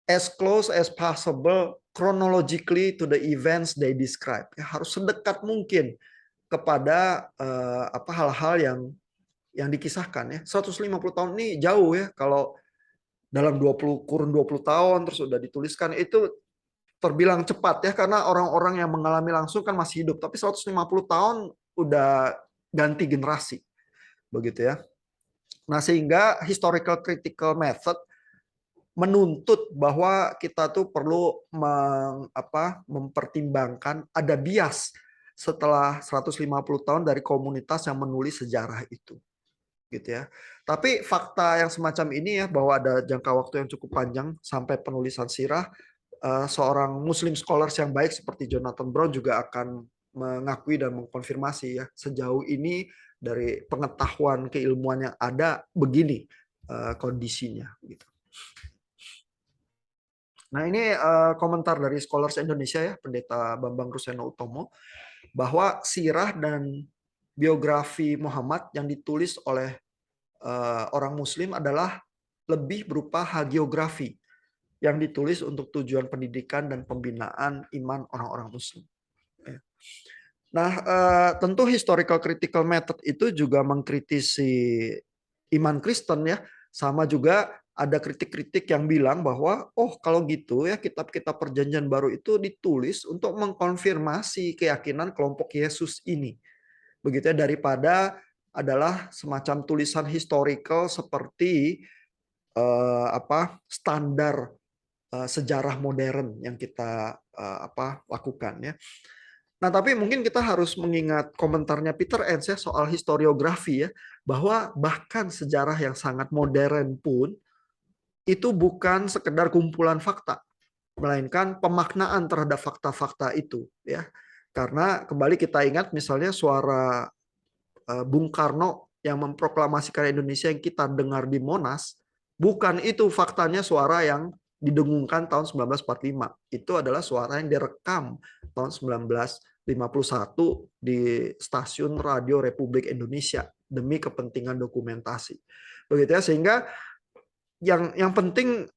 Speaker 1: as close as possible chronologically to the events they describe. Ya, harus sedekat mungkin kepada hal-hal yang dikisahkan ya. 150 tahun ini jauh ya, kalau dalam 20 tahun terus sudah dituliskan itu terbilang cepat ya, karena orang-orang yang mengalami langsung kan masih hidup, tapi 150 tahun udah ganti generasi begitu ya. Nah, sehingga historical critical method menuntut bahwa kita tuh perlu mempertimbangkan ada bias setelah 150 tahun dari komunitas yang menulis sejarah itu gitu ya. Tapi fakta yang semacam ini ya, bahwa ada jangka waktu yang cukup panjang sampai penulisan sirah, seorang Muslim scholars yang baik seperti Jonathan Brown juga akan mengakui dan mengkonfirmasi ya, sejauh ini dari pengetahuan keilmuan yang ada begini kondisinya gitu. Nah, ini komentar dari Scholars Indonesia ya, Pendeta Bambang Ruseno Utomo, bahwa sirah dan biografi Muhammad yang ditulis oleh orang Muslim adalah lebih berupa hagiografi yang ditulis untuk tujuan pendidikan dan pembinaan iman orang-orang Muslim. Nah, tentu historical critical method itu juga mengkritisi iman Kristen ya, sama juga ada kritik-kritik yang bilang bahwa kalau gitu ya, kitab-kitab Perjanjian Baru itu ditulis untuk mengkonfirmasi keyakinan kelompok Yesus ini. Begitu ya, daripada adalah semacam tulisan historical seperti standar sejarah modern yang kita lakukan ya. Nah, tapi mungkin kita harus mengingat komentarnya Peter Enns ya soal historiografi ya, bahwa bahkan sejarah yang sangat modern pun itu bukan sekedar kumpulan fakta, melainkan pemaknaan terhadap fakta-fakta itu ya. Karena kembali kita ingat misalnya suara Bung Karno yang memproklamasikan Indonesia yang kita dengar di Monas, bukan itu faktanya suara yang didengungkan tahun 1945. Itu adalah suara yang direkam tahun 1951 di stasiun Radio Republik Indonesia demi kepentingan dokumentasi. Begitu ya, sehingga yang penting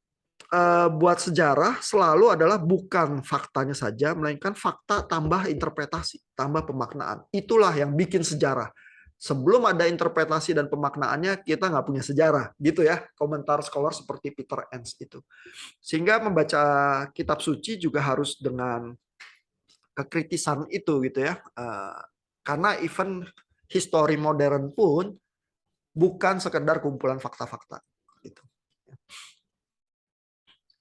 Speaker 1: buat sejarah selalu adalah bukan faktanya saja, melainkan fakta tambah interpretasi, tambah pemaknaan. Itulah yang bikin sejarah. Sebelum ada interpretasi dan pemaknaannya, kita nggak punya sejarah, gitu ya. Komentar scholar seperti Peter Enns itu. Sehingga membaca kitab suci juga harus dengan kekritisan itu, gitu ya. Karena even histori modern pun bukan sekedar kumpulan fakta-fakta gitu.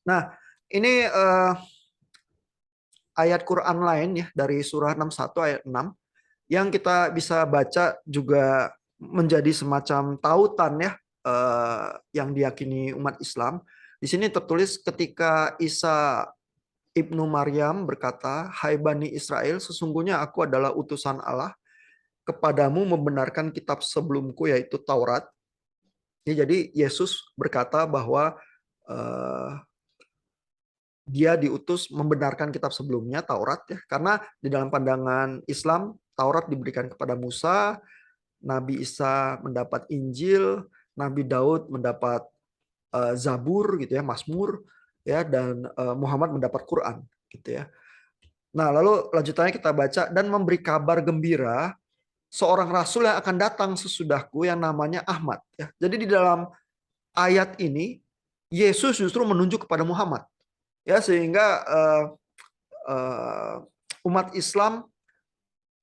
Speaker 1: Nah, ini ayat Quran lain ya dari surah 61 ayat 6 yang kita bisa baca juga menjadi semacam tautan ya yang diyakini umat Islam. Di sini tertulis ketika Isa ibnu Maryam berkata, "Hai Bani Israel, sesungguhnya aku adalah utusan Allah kepadamu membenarkan kitab sebelumku yaitu Taurat." Ya, jadi Yesus berkata bahwa eh, dia diutus membenarkan kitab sebelumnya Taurat ya, karena di dalam pandangan Islam Taurat diberikan kepada Musa, Nabi Isa mendapat Injil, Nabi Daud mendapat Zabur gitu ya, Mazmur ya, dan Muhammad mendapat Quran gitu ya. Nah, lalu lanjutannya kita baca, dan memberi kabar gembira seorang rasul yang akan datang sesudahku yang namanya Ahmad ya. Jadi di dalam ayat ini Yesus justru menunjuk kepada Muhammad ya, sehingga umat Islam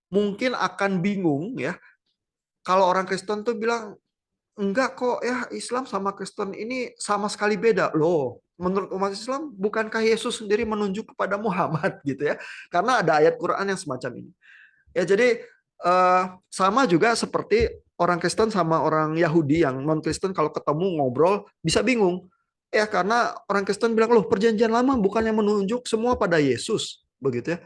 Speaker 1: mungkin akan bingung ya kalau orang Kristen tuh bilang enggak kok ya, Islam sama Kristen ini sama sekali beda loh. Menurut umat Islam, bukankah Yesus sendiri menunjuk kepada Muhammad gitu ya? Karena ada ayat Quran yang semacam ini. Ya, jadi sama juga seperti orang Kristen sama orang Yahudi yang non Kristen kalau ketemu ngobrol bisa bingung. Ya, karena orang Kristen bilang, loh perjanjian lama bukannya menunjuk semua pada Yesus begitu ya.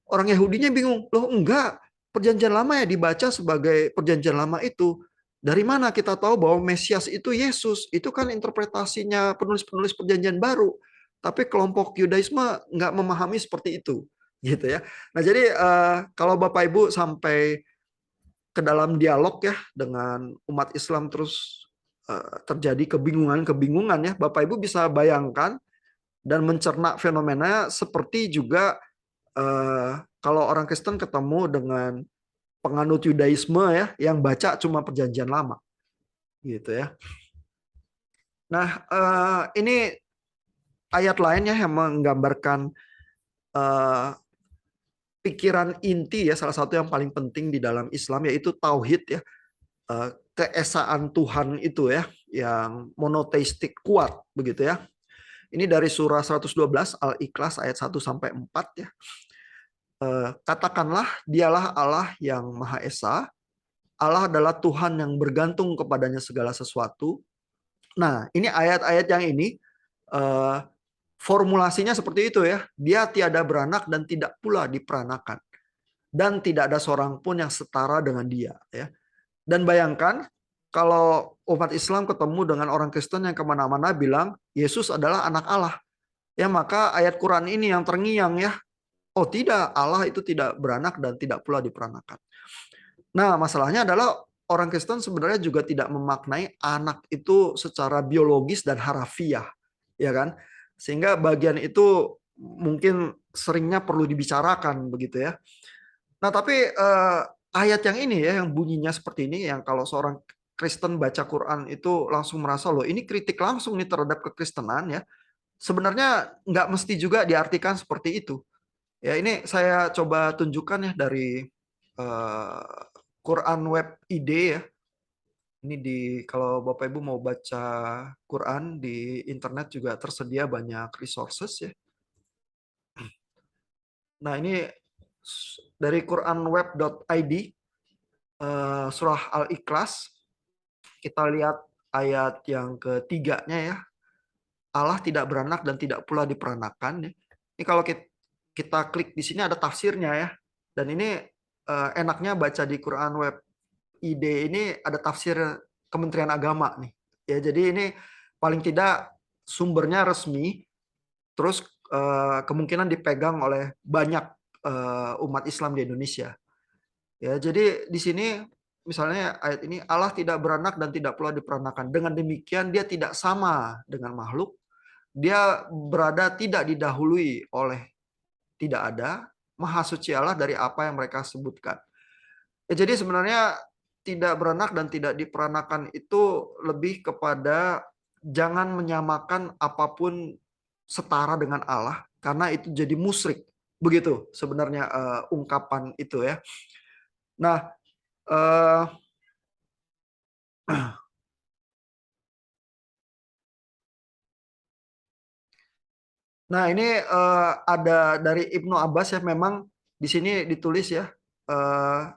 Speaker 1: Orang Yahudinya bingung, loh enggak, perjanjian lama ya dibaca sebagai perjanjian lama itu. Dari mana kita tahu bahwa Mesias itu Yesus? Itu kan interpretasinya penulis-penulis perjanjian baru. Tapi kelompok Yudaisme nggak memahami seperti itu. Gitu ya. Nah, jadi kalau Bapak Ibu sampai ke dalam dialog ya dengan umat Islam terus terjadi kebingungan-kebingungan ya, Bapak Ibu bisa bayangkan dan mencerna fenomena seperti juga kalau orang Kristen ketemu dengan penganut Yudaisme ya yang baca cuma perjanjian lama gitu ya. Nah, ini ayat lainnya yang menggambarkan eh, pikiran inti ya, salah satu yang paling penting di dalam Islam yaitu tauhid ya, keesaan Tuhan itu ya, yang monoteistik kuat begitu ya. Ini dari surah 112 Al-Ikhlas ayat 1 sampai 4 ya. Katakanlah dialah Allah yang Maha Esa, Allah adalah Tuhan yang bergantung kepadanya segala sesuatu. Nah, ini ayat-ayat yang ini eh, formulasinya seperti itu ya. Dia tiada beranak dan tidak pula diperanakan. Dan tidak ada seorang pun yang setara dengan dia. Ya. Dan bayangkan kalau umat Islam ketemu dengan orang Kristen yang kemana-mana bilang Yesus adalah anak Allah. Ya, maka ayat Quran ini yang terngiang ya. Oh tidak, Allah itu tidak beranak dan tidak pula diperanakan. Nah, masalahnya adalah orang Kristen sebenarnya juga tidak memaknai anak itu secara biologis dan harafiah, ya kan? Sehingga bagian itu mungkin seringnya perlu dibicarakan begitu ya. Nah, tapi ayat yang ini ya, yang bunyinya seperti ini, yang kalau seorang Kristen baca Quran itu langsung merasa loh, ini kritik langsung nih terhadap kekristenan ya. Sebenarnya nggak mesti juga diartikan seperti itu. Ya, ini saya coba tunjukkan ya dari Quran Web ID ya. Ini kalau Bapak Ibu mau baca Quran di internet juga tersedia banyak resources ya. Nah, ini dari quranweb.id surah Al-Ikhlas, kita lihat ayat yang ketiganya ya. Allah tidak beranak dan tidak pula diperanakan ya. Ini kalau kita klik di sini ada tafsirnya ya. Dan ini enaknya baca di Quran Web ID ini ada tafsir Kementerian Agama nih. Ya, jadi ini paling tidak sumbernya resmi, terus kemungkinan dipegang oleh banyak umat Islam di Indonesia. Ya, jadi di sini misalnya ayat ini Allah tidak beranak dan tidak pula diperanakan. Dengan demikian dia tidak sama dengan makhluk. Dia berada tidak didahului oleh tidak ada, Maha Suci Allah dari apa yang mereka sebutkan. Ya, jadi sebenarnya tidak beranak dan tidak diperanakan itu lebih kepada jangan menyamakan apapun setara dengan Allah, karena itu jadi musyrik. Begitu sebenarnya ungkapan itu ya. Nah, uh, Nah, ini ada dari Ibnu Abbas ya, memang di sini ditulis ya,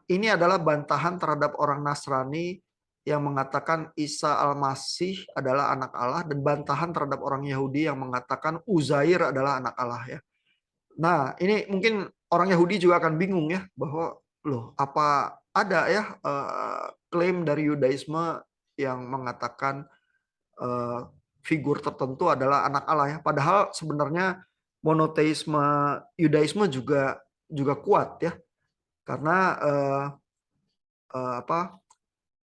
Speaker 1: ini adalah bantahan terhadap orang Nasrani yang mengatakan Isa Al-Masih adalah anak Allah, dan bantahan terhadap orang Yahudi yang mengatakan Uzair adalah anak Allah ya. Nah, ini mungkin orang Yahudi juga akan bingung ya, bahwa loh, apa ada ya klaim dari Yudaisme yang mengatakan eh, figur tertentu adalah anak Allah ya. Padahal sebenarnya monoteisme Yudaisme juga juga kuat ya, karena apa,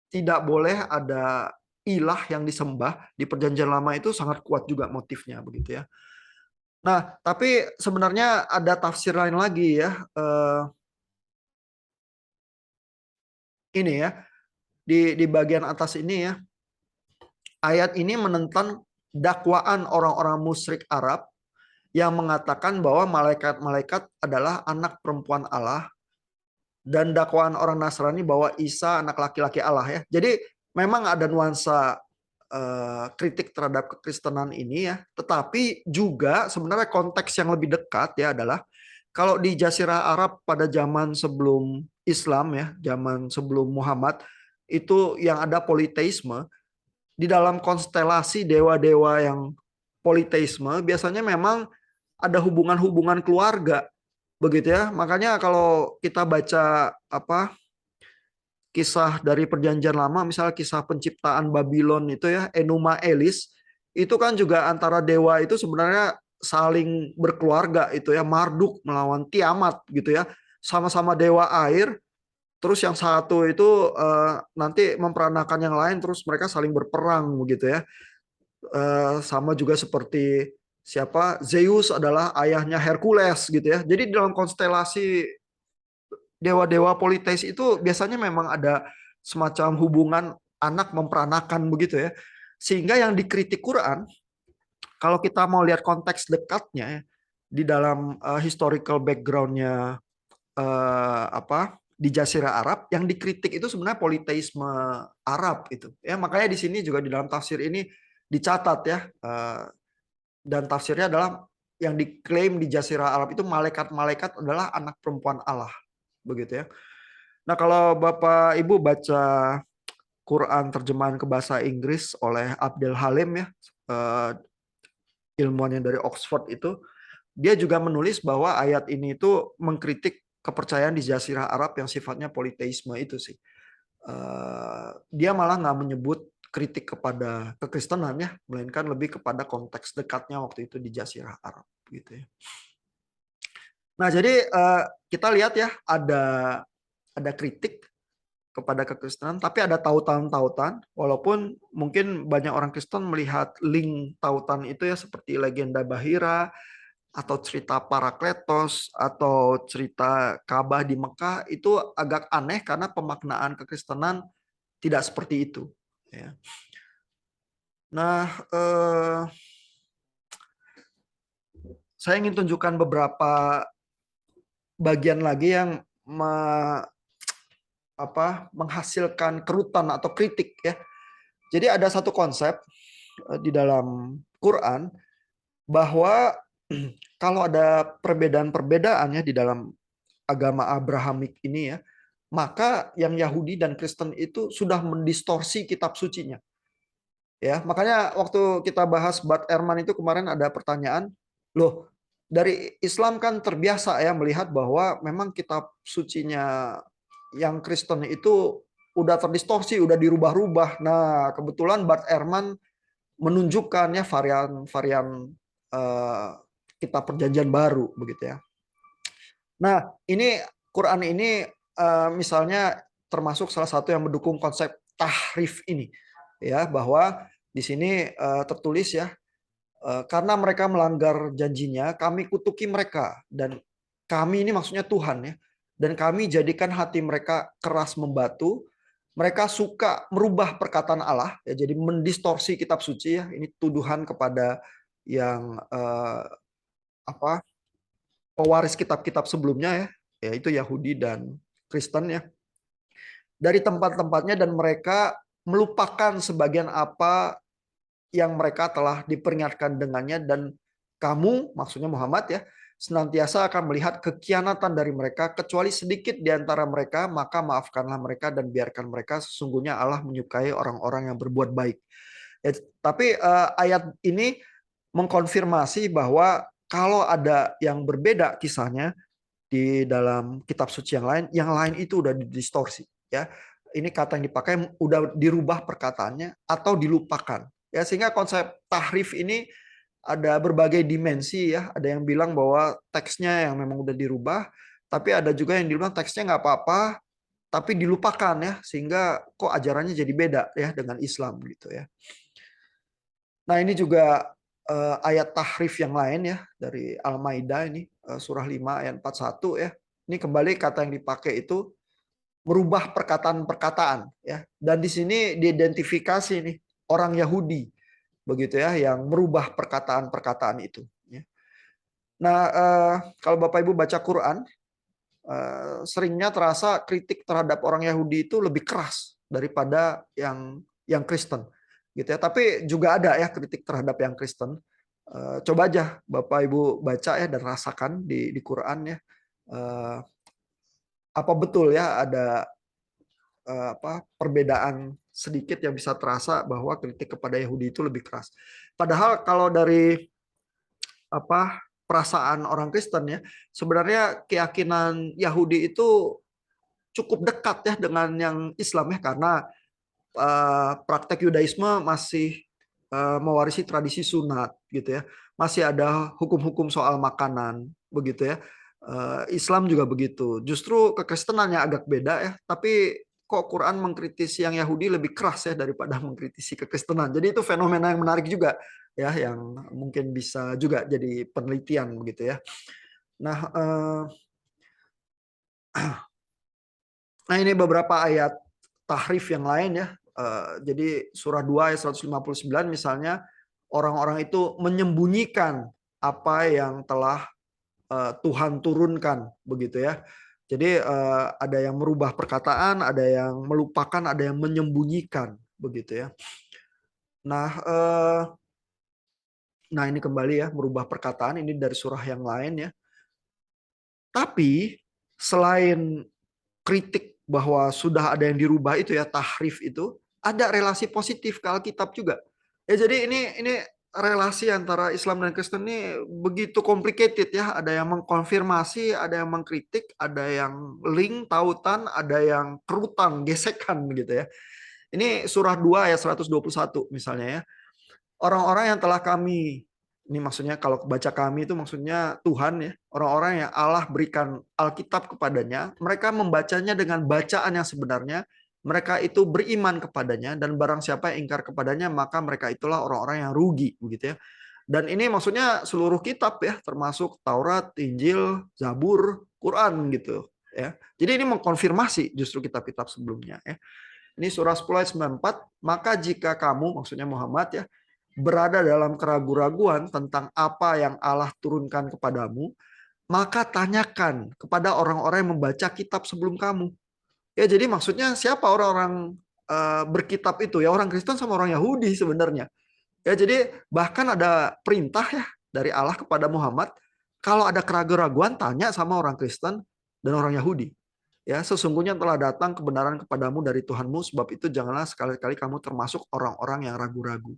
Speaker 1: tidak boleh ada ilah yang disembah di Perjanjian Lama, itu sangat kuat juga motifnya begitu ya. Nah, tapi sebenarnya ada tafsir lain lagi ya. Ini ya, di bagian atas ini ya, ayat ini menentang dakwaan orang-orang musyrik Arab yang mengatakan bahwa malaikat-malaikat adalah anak perempuan Allah, dan dakwaan orang Nasrani bahwa Isa anak laki-laki Allah ya. Jadi memang ada nuansa kritik terhadap kekristenan ini ya, tetapi juga sebenarnya konteks yang lebih dekat ya adalah kalau di Jazirah Arab pada zaman sebelum Islam ya, zaman sebelum Muhammad, itu yang ada politeisme. Di dalam konstelasi dewa-dewa yang politeisme biasanya memang ada hubungan-hubungan keluarga begitu ya. Makanya kalau kita baca apa, kisah dari Perjanjian Lama, misalnya kisah penciptaan Babylon itu ya, Enuma Elis, itu kan juga antara dewa itu sebenarnya saling berkeluarga itu ya, Marduk melawan Tiamat gitu ya, sama-sama dewa air. Terus yang satu itu nanti memperanakan yang lain, terus mereka saling berperang begitu ya. Sama juga seperti siapa, Zeus adalah ayahnya Hercules gitu ya. Jadi dalam konstelasi dewa-dewa politeis itu biasanya memang ada semacam hubungan anak memperanakan begitu ya. Sehingga yang dikritik Quran, kalau kita mau lihat konteks dekatnya ya, di dalam historical backgroundnya apa, di Jazirah Arab, yang dikritik itu sebenarnya politeisme Arab itu ya. Makanya di sini juga di dalam tafsir ini dicatat ya, dan tafsirnya adalah yang diklaim di Jazirah Arab itu malaikat-malaikat adalah anak perempuan Allah begitu ya. Nah, kalau Bapak Ibu baca Quran terjemahan ke bahasa Inggris oleh Abdel Halim ya, eh, ilmuwan yang dari Oxford itu, dia juga menulis bahwa ayat ini itu mengkritik kepercayaan di Jazirah Arab yang sifatnya politeisme itu sih. Dia malah nggak menyebut kritik kepada kekristenan ya, melainkan lebih kepada konteks dekatnya waktu itu di Jazirah Arab gitu ya. Nah, jadi kita lihat ya, ada kritik kepada kekristenan, tapi ada tautan-tautan, walaupun mungkin banyak orang Kristen melihat link tautan itu ya seperti legenda Bahira, atau cerita Parakletos, atau cerita Ka'bah di Mekah, itu agak aneh karena pemaknaan kekristenan tidak seperti itu. Ya. Nah, saya ingin tunjukkan beberapa bagian lagi yang menghasilkan kerutan atau kritik ya. Jadi ada satu konsep di dalam Quran bahwa kalau ada perbedaan-perbedaan ya di dalam agama Abrahamik ini ya, maka yang Yahudi dan Kristen itu sudah mendistorsi kitab sucinya. Ya, makanya waktu kita bahas Bart Ehrman itu kemarin ada pertanyaan, loh, dari Islam kan terbiasa ya melihat bahwa memang kitab sucinya yang Kristen itu udah terdistorsi, udah dirubah-rubah. Nah, kebetulan Bart Ehrman menunjukkannya varian-varian eh, kitab perjanjian baru begitu ya. Nah, ini Quran ini misalnya termasuk salah satu yang mendukung konsep tahrif ini ya, bahwa di sini tertulis ya, karena mereka melanggar janjinya, kami kutuki mereka, dan kami ini maksudnya Tuhan ya, dan kami jadikan hati mereka keras membatu. Mereka suka merubah perkataan Allah ya, jadi mendistorsi kitab suci ya. Ini tuduhan kepada yang apa, pewaris kitab-kitab sebelumnya ya, yaitu Yahudi dan Kristen ya, dari tempat-tempatnya, dan mereka melupakan sebagian apa yang mereka telah diperingatkan dengannya, dan kamu, maksudnya Muhammad ya, senantiasa akan melihat kekhianatan dari mereka, kecuali sedikit di antara mereka, maka maafkanlah mereka dan biarkan mereka, sesungguhnya Allah menyukai orang-orang yang berbuat baik. Ya, tapi ayat ini mengkonfirmasi bahwa kalau ada yang berbeda kisahnya di dalam kitab suci yang lain itu udah didistorsi ya. Ini kata yang dipakai udah dirubah perkataannya atau dilupakan. Ya, sehingga konsep tahrif ini ada berbagai dimensi ya. Ada yang bilang bahwa teksnya yang memang udah dirubah, tapi ada juga yang bilang teksnya nggak apa-apa, tapi dilupakan ya, sehingga kok ajarannya jadi beda ya dengan Islam gitu ya. Nah, ini juga ayat tahrif yang lain ya dari Al-Maidah ini surah 5 ayat 41 ya. Ini kembali kata yang dipakai itu merubah perkataan-perkataan ya. Dan di sini diidentifikasi nih orang Yahudi begitu ya yang merubah perkataan-perkataan itu ya. Nah, kalau Bapak Ibu baca Quran seringnya terasa kritik terhadap orang Yahudi itu lebih keras daripada yang Kristen gitu ya. Tapi juga ada ya kritik terhadap yang Kristen. Coba aja Bapak Ibu baca ya dan rasakan di Quran ya. Apa betul ya ada perbedaan sedikit yang bisa terasa bahwa kritik kepada Yahudi itu lebih keras. Padahal kalau dari perasaan orang Kristen ya, sebenarnya keyakinan Yahudi itu cukup dekat ya dengan yang Islam ya, karena praktek Yudaisme masih mewarisi tradisi sunat gitu ya. Masih ada hukum-hukum soal makanan begitu ya. Islam juga begitu. Justru kekristenannya agak beda ya, tapi kok Quran mengkritisi yang Yahudi lebih keras ya daripada mengkritisi kekristenan. Jadi itu fenomena yang menarik juga ya, yang mungkin bisa juga jadi penelitian begitu ya. Nah, nah ini beberapa ayat tahrif yang lain ya. Jadi surah 2 ayat 159 misalnya, orang-orang itu menyembunyikan apa yang telah Tuhan turunkan begitu ya. Jadi ada yang merubah perkataan, ada yang melupakan, ada yang menyembunyikan begitu ya. Nah, nah ini kembali ya merubah perkataan, ini dari surah yang lain ya. Tapi selain kritik bahwa sudah ada yang dirubah itu ya, tahrif itu, ada relasi positif ke Alkitab juga. Ya, jadi ini relasi antara Islam dan Kristen ini begitu complicated ya. Ada yang mengkonfirmasi, ada yang mengkritik, ada yang link, tautan, ada yang kerutan, gesekan gitu ya. Ini surah 2 ayat 121 misalnya ya. Orang-orang yang telah kami, ini maksudnya kalau baca kami itu maksudnya Tuhan ya, orang-orang yang Allah berikan Alkitab kepadanya, mereka membacanya dengan bacaan yang sebenarnya, mereka itu beriman kepadanya, dan barang siapa yang ingkar kepadanya, maka mereka itulah orang-orang yang rugi begitu ya. Dan ini maksudnya seluruh kitab ya, termasuk Taurat, Injil, Zabur, Quran gitu ya. Jadi ini mengkonfirmasi justru kitab-kitab sebelumnya ya. Ini surah 10 ayat 94, maka jika kamu, maksudnya Muhammad ya, berada dalam keraguan-raguan tentang apa yang Allah turunkan kepadamu, maka tanyakan kepada orang-orang yang membaca kitab sebelum kamu. Ya, jadi maksudnya siapa orang-orang berkitab itu ya, orang Kristen sama orang Yahudi sebenarnya. Ya, jadi bahkan ada perintah ya dari Allah kepada Muhammad, kalau ada keraguan-raguan tanya sama orang Kristen dan orang Yahudi. Ya, sesungguhnya telah datang kebenaran kepadamu dari Tuhanmu, sebab itu janganlah sekali-kali kamu termasuk orang-orang yang ragu-ragu.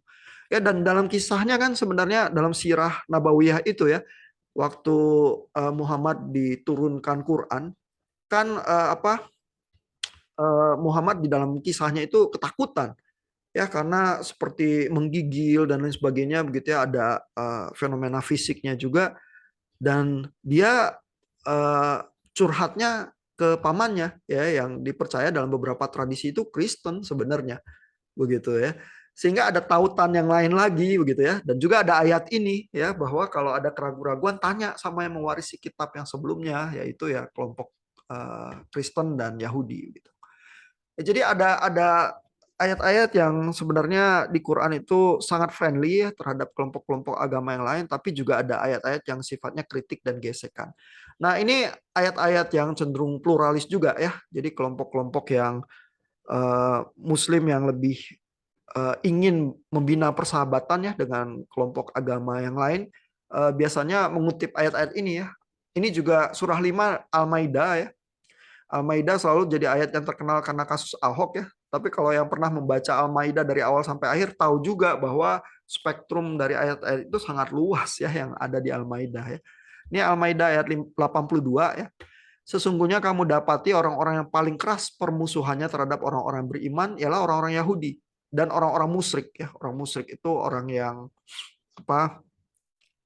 Speaker 1: Ya, dan dalam kisahnya kan sebenarnya dalam sirah Nabawiyah itu ya, waktu Muhammad diturunkan Quran, kan Muhammad di dalam kisahnya itu ketakutan ya, karena seperti menggigil dan lain sebagainya begitu ya, ada fenomena fisiknya juga, dan dia curhatnya ke pamannya ya, yang dipercaya dalam beberapa tradisi itu Kristen sebenarnya begitu ya, sehingga ada tautan yang lain lagi begitu ya. Dan juga ada ayat ini ya, bahwa kalau ada keraguan-raguan tanya sama yang mewarisi kitab yang sebelumnya, yaitu ya kelompok Kristen dan Yahudi gitu. Ya, jadi ada ayat-ayat yang sebenarnya di Quran itu sangat friendly ya terhadap kelompok-kelompok agama yang lain, tapi juga ada ayat-ayat yang sifatnya kritik dan gesekan. Nah, ini ayat-ayat yang cenderung pluralis juga ya. Jadi kelompok-kelompok yang Muslim yang lebih ingin membina persahabatan ya dengan kelompok agama yang lain, biasanya mengutip ayat-ayat ini ya. Ini juga surah 5 Al-Maidah ya. Al-Maidah selalu jadi ayat yang terkenal karena kasus Ahok ya. Tapi kalau yang pernah membaca Al-Maidah dari awal sampai akhir tahu juga bahwa spektrum dari ayat-ayat itu sangat luas ya yang ada di Al-Maidah ya. Ini Al-Maidah ayat 82 ya. Sesungguhnya kamu dapati orang-orang yang paling keras permusuhannya terhadap orang-orang beriman ialah orang-orang Yahudi dan orang-orang musyrik ya. Orang musyrik itu orang yang apa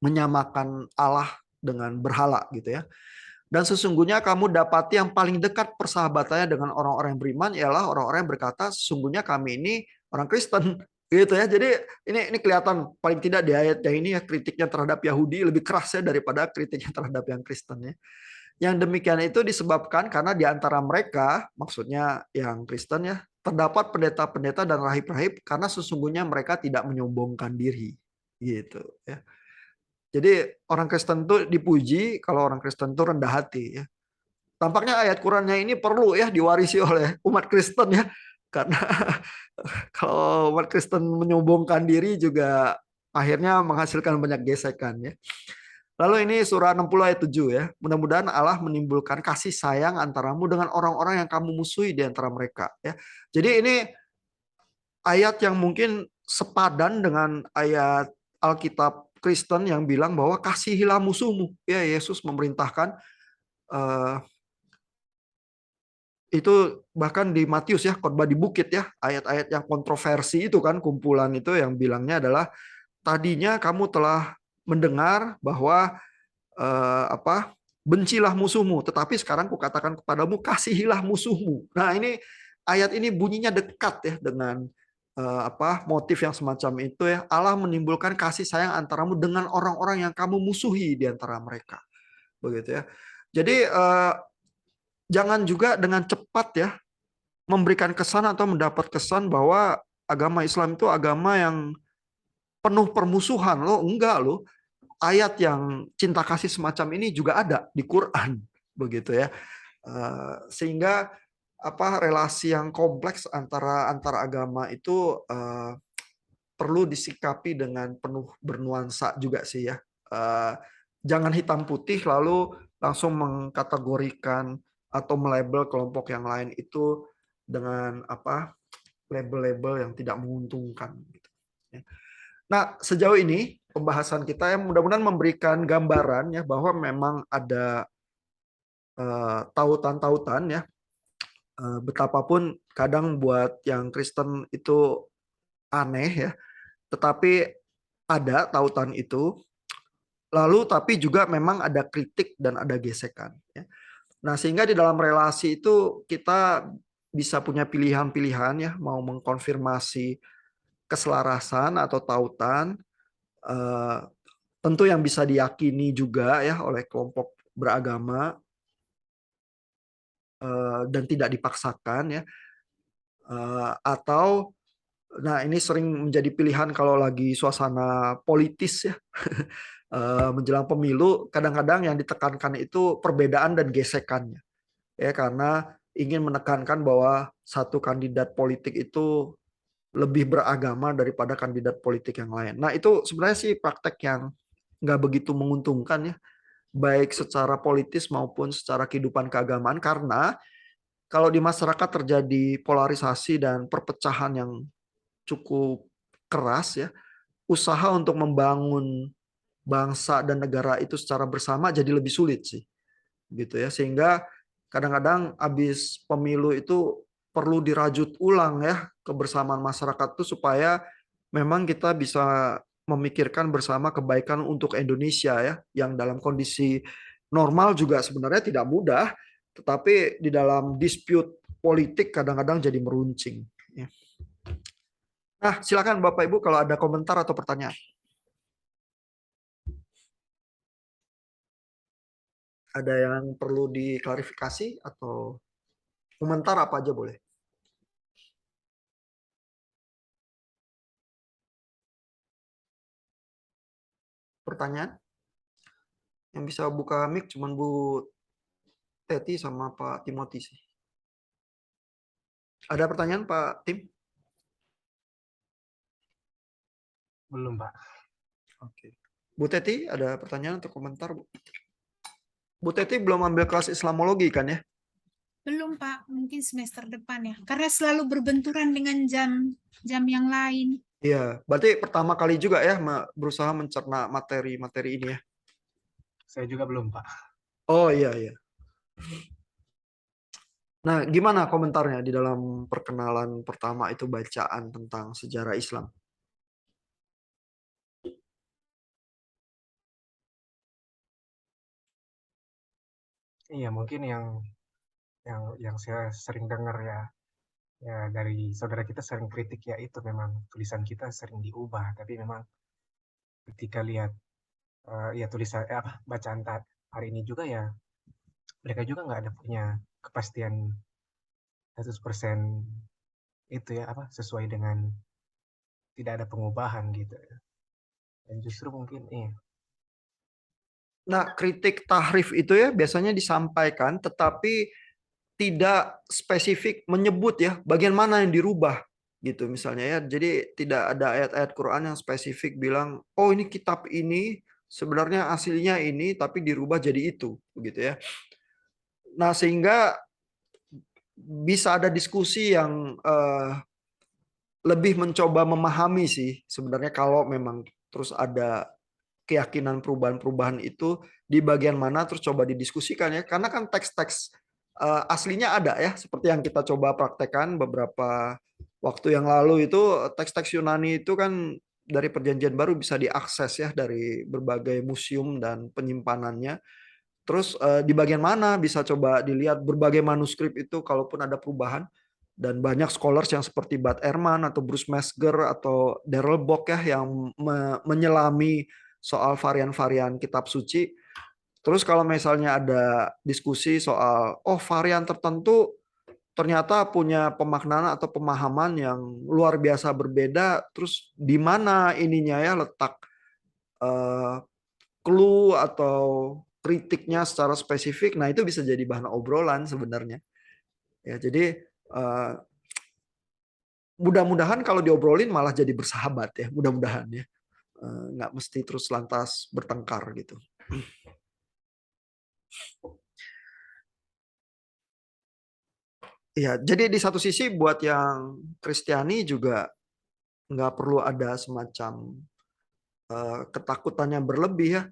Speaker 1: menyamakan Allah dengan berhala gitu ya. Dan sesungguhnya kamu dapati yang paling dekat persahabatannya dengan orang-orang yang beriman ialah orang-orang yang berkata sesungguhnya kami ini orang Kristen gitu ya. Jadi ini kelihatan paling tidak di ayat yang ini ya kritiknya terhadap Yahudi lebih keras ya daripada kritiknya terhadap yang Kristen ya. Yang demikian itu disebabkan karena di antara mereka, maksudnya yang Kristen ya, terdapat pendeta-pendeta dan rahib-rahib karena sesungguhnya mereka tidak menyombongkan diri gitu ya. Jadi orang Kristen itu dipuji kalau orang Kristen itu rendah hati ya. Tampaknya ayat Qurannya ini perlu ya diwarisi oleh umat Kristen ya. Karena kalau umat Kristen menyombongkan diri juga akhirnya menghasilkan banyak gesekan ya. Lalu ini surah 60 ayat 7 ya. Mudah-mudahan Allah menimbulkan kasih sayang antaramu dengan orang-orang yang kamu musuhi di antara mereka ya. Jadi ini ayat yang mungkin sepadan dengan ayat Alkitab Kristen yang bilang bahwa kasihilah musuhmu. Ya, Yesus memerintahkan itu bahkan di Matius ya, khotbah di bukit ya, ayat-ayat yang kontroversi itu kan kumpulan itu yang bilangnya adalah tadinya kamu telah mendengar bahwa bencilah musuhmu, tetapi sekarang kukatakan kepadamu kasihilah musuhmu. Nah, ini ayat ini bunyinya dekat ya dengan motif yang semacam itu ya. Allah menimbulkan kasih sayang antaramu dengan orang-orang yang kamu musuhi di antara mereka. Begitu ya. Jadi jangan juga dengan cepat ya memberikan kesan atau mendapat kesan bahwa agama Islam itu agama yang penuh permusuhan. Loh, enggak loh. Ayat yang cinta kasih semacam ini juga ada di Quran, begitu ya. Sehingga relasi yang kompleks antara agama itu perlu disikapi dengan penuh bernuansa juga sih ya. Jangan hitam putih lalu langsung mengkategorikan atau melabel kelompok yang lain itu dengan label-label yang tidak menguntungkan gitu. Nah, sejauh ini pembahasan kita yang mudah-mudahan memberikan gambaran ya bahwa memang ada tautan-tautan ya, betapapun kadang buat yang Kristen itu aneh ya, tetapi ada tautan itu. Lalu tapi juga memang ada kritik dan ada gesekan ya. Nah, sehingga di dalam relasi itu kita bisa punya pilihan-pilihan ya, mau mengkonfirmasi keselarasan atau tautan, eh, tentu yang bisa diyakini juga ya oleh kelompok beragama dan tidak dipaksakan ya. Atau nah ini sering menjadi pilihan kalau lagi suasana politis ya. Menjelang pemilu kadang-kadang yang ditekankan itu perbedaan dan gesekannya. Ya karena ingin menekankan bahwa satu kandidat politik itu lebih beragama daripada kandidat politik yang lain. Nah, itu sebenarnya sih praktek yang nggak begitu menguntungkan ya, baik secara politis maupun secara kehidupan keagamaan, karena kalau di masyarakat terjadi polarisasi dan perpecahan yang cukup keras ya, usaha untuk membangun bangsa dan negara itu secara bersama jadi lebih sulit sih gitu ya, sehingga kadang-kadang habis pemilu itu perlu dirajut ulang ya kebersamaan masyarakat itu supaya memang kita bisa memikirkan bersama kebaikan untuk Indonesia ya, yang dalam kondisi normal juga sebenarnya tidak mudah, tetapi di dalam dispute politik kadang-kadang jadi meruncing ya. Nah, silakan Bapak Ibu kalau ada komentar atau pertanyaan. Ada yang perlu diklarifikasi atau komentar apa aja boleh. Pertanyaan? Yang bisa buka mic cuman Bu Teti sama Pak Timothy sih. Ada pertanyaan Pak Tim?
Speaker 2: Belum, Pak.
Speaker 1: Oke. Bu Teti ada pertanyaan atau komentar, Bu? Bu Teti belum ambil kelas Islamologi kan ya?
Speaker 3: Belum, Pak. Mungkin semester depan ya. Karena selalu berbenturan dengan jam yang lain.
Speaker 1: Iya, berarti pertama kali juga ya berusaha mencerna materi-materi ini ya.
Speaker 2: Saya juga belum, Pak.
Speaker 1: Oh iya iya. Nah, gimana komentarnya di dalam perkenalan pertama itu bacaan tentang sejarah Islam?
Speaker 2: Iya, mungkin yang saya sering dengar ya dari saudara kita sering kritik ya itu memang tulisan kita sering diubah, tapi memang ketika lihat ya tulisan bacaan hari ini juga ya mereka juga nggak ada punya kepastian 100% itu ya sesuai dengan tidak ada pengubahan gitu. Dan justru mungkin
Speaker 1: Nah, kritik tahrif itu ya biasanya disampaikan tetapi tidak spesifik menyebut ya bagian mana yang dirubah gitu misalnya ya. Jadi tidak ada ayat-ayat Quran yang spesifik bilang, "Oh, ini kitab ini sebenarnya aslinya ini tapi dirubah jadi itu." Begitu ya. Nah, sehingga bisa ada diskusi yang lebih mencoba memahami sih sebenarnya kalau memang terus ada keyakinan perubahan-perubahan itu di bagian mana terus coba didiskusikan ya karena kan teks-teks aslinya ada ya seperti yang kita coba praktekkan beberapa waktu yang lalu itu teks-teks Yunani itu kan dari Perjanjian Baru bisa diakses ya dari berbagai museum dan penyimpanannya. Terus di bagian mana bisa coba dilihat berbagai manuskrip itu kalaupun ada perubahan dan banyak scholars yang seperti Bud Ehrman atau Bruce Metzger atau Darrell Bock ya yang menyelami soal varian-varian kitab suci. Terus kalau misalnya ada diskusi soal varian tertentu ternyata punya pemaknaan atau pemahaman yang luar biasa berbeda, terus di mana ininya ya letak eh, clue atau kritiknya secara spesifik, nah itu bisa jadi bahan obrolan sebenarnya. Ya, jadi eh, mudah-mudahan kalau diobrolin malah jadi bersahabat ya, mudah-mudahan ya. Nggak mesti terus lantas bertengkar gitu. Ya, jadi di satu sisi buat yang Kristiani juga nggak perlu ada semacam ketakutan yang berlebih ya.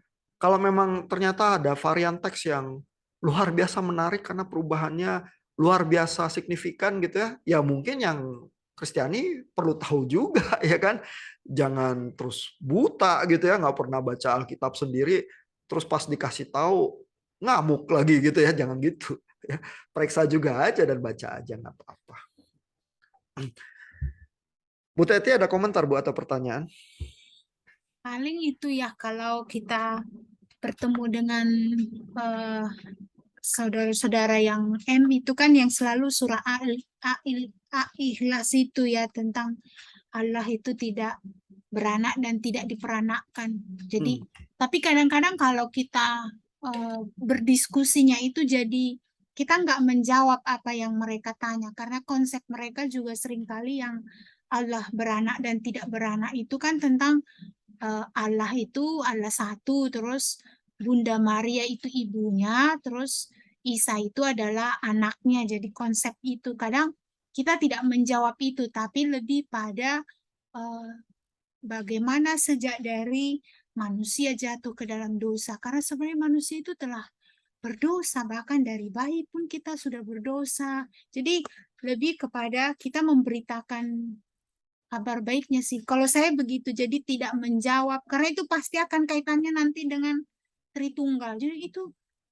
Speaker 1: Kalau memang ternyata ada varian teks yang luar biasa menarik karena perubahannya luar biasa signifikan gitu ya, ya mungkin yang Kristiani perlu tahu juga ya kan. Jangan terus buta gitu ya, nggak pernah baca Alkitab sendiri, terus pas dikasih tahu ngamuk lagi gitu ya, jangan gitu. Ya. Periksa juga aja dan baca aja nggak apa-apa. Bu Teti ada komentar Bu atau pertanyaan?
Speaker 3: Paling itu ya kalau kita bertemu dengan eh, saudara-saudara yang itu kan yang selalu surah Al-Ikhlas itu ya tentang Allah itu tidak beranak dan tidak diperanakkan. Jadi, tapi kadang-kadang kalau kita berdiskusinya itu jadi kita nggak menjawab apa yang mereka tanya karena konsep mereka juga seringkali yang Allah beranak dan tidak beranak itu kan tentang Allah itu Allah satu, terus Bunda Maria itu ibunya, terus Isa itu adalah anaknya. Jadi konsep itu kadang kita tidak menjawab itu, tapi lebih pada uh, bagaimana sejak dari manusia jatuh ke dalam dosa. Karena sebenarnya manusia itu telah berdosa, bahkan dari bayi pun kita sudah berdosa. Jadi lebih kepada kita memberitakan kabar baiknya sih. Kalau saya begitu, jadi tidak menjawab karena itu pasti akan kaitannya nanti dengan Tritunggal. Jadi itu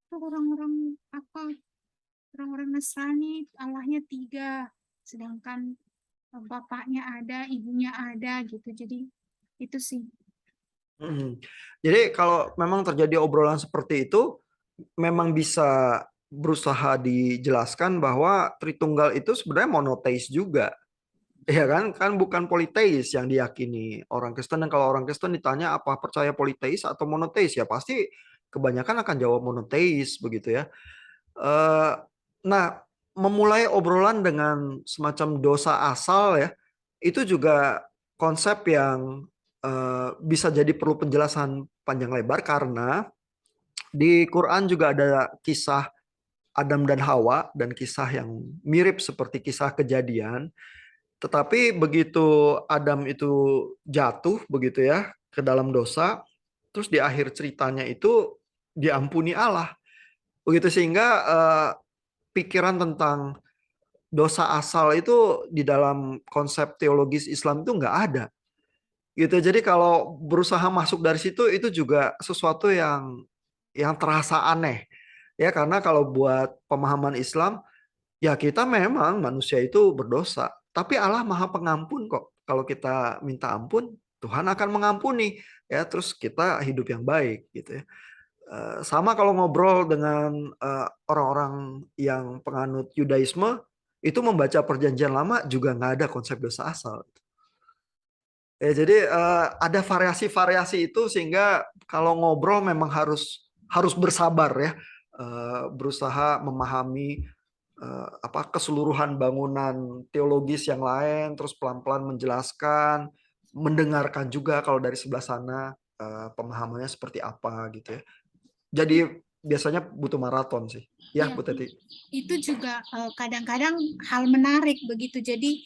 Speaker 3: orang-orang apa? Orang-orang Nasrani Allahnya tiga, sedangkan bapaknya ada, ibunya ada gitu. Jadi itu sih.
Speaker 1: Jadi kalau memang terjadi obrolan seperti itu, memang bisa berusaha dijelaskan bahwa Tritunggal itu sebenarnya monoteis juga. Ya kan? Kan bukan politeis yang diyakini orang Kristen. Dan kalau orang Kristen ditanya apa percaya politeis atau monoteis, ya pasti kebanyakan akan jawab monoteis begitu ya. Eh, Nah, memulai obrolan dengan semacam dosa asal ya, itu juga konsep yang bisa jadi perlu penjelasan panjang lebar, karena di Quran juga ada kisah Adam dan Hawa dan kisah yang mirip seperti kisah Kejadian. Tetapi begitu Adam itu jatuh begitu ya ke dalam dosa, terus di akhir ceritanya itu diampuni Allah. Begitu, sehingga pikiran tentang dosa asal itu di dalam konsep teologis Islam itu nggak ada. Gitu. Jadi kalau berusaha masuk dari situ itu juga sesuatu yang terasa aneh. Ya, karena kalau buat pemahaman Islam, ya kita memang manusia itu berdosa, tapi Allah Maha Pengampun kok. Kalau kita minta ampun, Tuhan akan mengampuni. Ya, terus kita hidup yang baik gitu ya. Sama kalau ngobrol dengan orang-orang yang penganut Yudaisme, itu membaca Perjanjian Lama juga nggak ada konsep dosa asal. Ya, jadi ada variasi-variasi itu, sehingga kalau ngobrol memang harus bersabar ya, berusaha memahami keseluruhan bangunan teologis yang lain, terus pelan-pelan menjelaskan, mendengarkan juga kalau dari sebelah sana pemahamannya seperti apa gitu ya. Jadi biasanya butuh maraton sih. Ya,
Speaker 3: Iya,
Speaker 1: Bu Teti.
Speaker 3: itu juga kadang-kadang hal menarik begitu. Jadi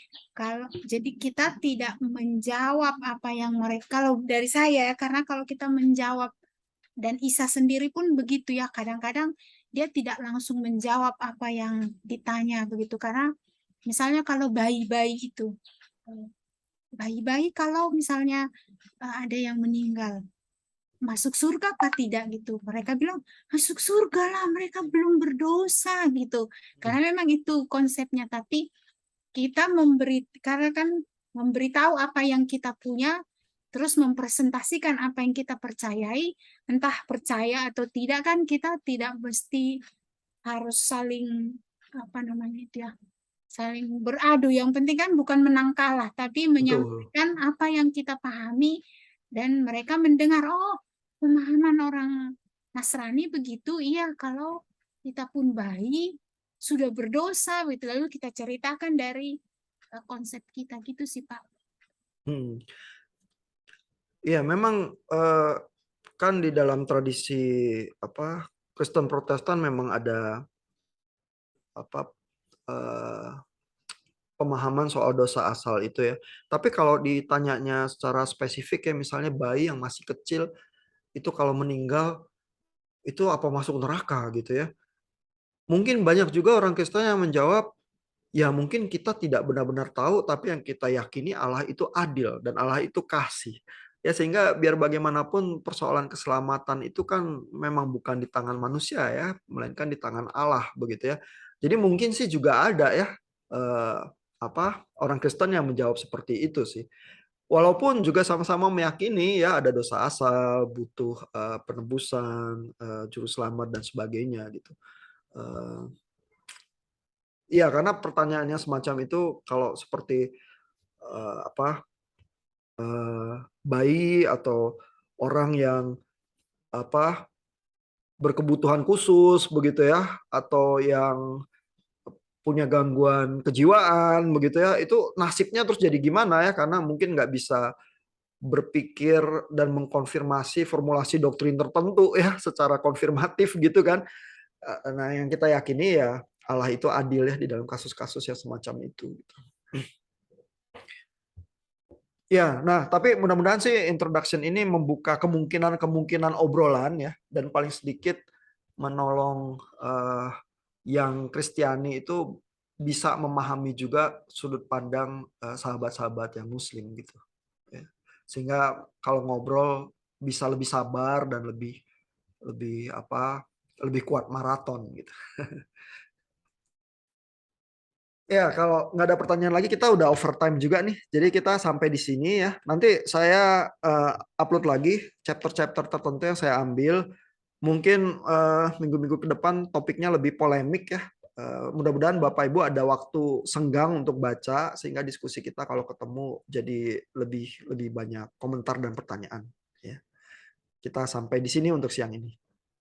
Speaker 3: kita tidak menjawab apa yang mereka, kalau dari saya ya, karena kalau kita menjawab, dan Isa sendiri pun begitu ya, kadang-kadang dia tidak langsung menjawab apa yang ditanya begitu, karena misalnya kalau bayi-bayi itu, bayi-bayi kalau misalnya ada yang meninggal, masuk surga apa tidak gitu, mereka bilang masuk surga lah, mereka belum berdosa gitu, karena memang itu konsepnya. Tapi kita karena kan memberitahu apa yang kita punya, terus mempresentasikan apa yang kita percayai, entah percaya atau tidak, kan kita tidak mesti harus saling saling beradu. Yang penting kan bukan menang kalah, tapi
Speaker 1: Betul.
Speaker 3: menyampaikan apa yang kita pahami, dan mereka mendengar, oh, pemahaman orang Nasrani begitu, iya, kalau kita pun bayi sudah berdosa gitu, lalu kita ceritakan dari konsep kita gitu sih, Pak.
Speaker 1: Ya, memang kan di dalam tradisi Kristen Protestan memang ada pemahaman soal dosa asal itu ya. Tapi kalau ditanyanya secara spesifik ya, misalnya bayi yang masih kecil itu kalau meninggal itu apa masuk neraka gitu ya. Mungkin banyak juga orang Kristen yang menjawab, ya mungkin kita tidak benar-benar tahu, tapi yang kita yakini Allah itu adil dan Allah itu kasih. Ya, sehingga biar bagaimanapun persoalan keselamatan itu kan memang bukan di tangan manusia ya, melainkan di tangan Allah begitu ya. Jadi mungkin sih juga ada ya orang Kristen yang menjawab seperti itu sih. Walaupun juga sama-sama meyakini ya ada dosa asal, butuh penebusan, juru selamat dan sebagainya gitu. Iya, karena pertanyaannya semacam itu kalau seperti bayi atau orang yang berkebutuhan khusus begitu ya, atau yang punya gangguan kejiwaan begitu ya, itu nasibnya terus jadi gimana ya, karena mungkin nggak bisa berpikir dan mengkonfirmasi formulasi doktrin tertentu ya secara konfirmatif gitu kan. Nah, yang kita yakini ya Allah itu adil ya di dalam kasus-kasus yang semacam itu gitu. Ya, nah tapi mudah-mudahan sih introduction ini membuka kemungkinan obrolan ya, dan paling sedikit menolong yang Kristiani itu bisa memahami juga sudut pandang sahabat-sahabat yang Muslim gitu. Ya. Sehingga kalau ngobrol bisa lebih sabar dan lebih kuat maraton gitu. Ya, kalau nggak ada pertanyaan lagi, kita udah overtime juga nih. Jadi kita sampai di sini ya. Nanti saya upload lagi chapter-chapter tertentu yang saya ambil. Mungkin minggu-minggu ke depan topiknya lebih polemik ya. Mudah-mudahan Bapak Ibu ada waktu senggang untuk baca, sehingga diskusi kita kalau ketemu jadi lebih banyak komentar dan pertanyaan. Ya. Kita sampai di sini untuk siang ini.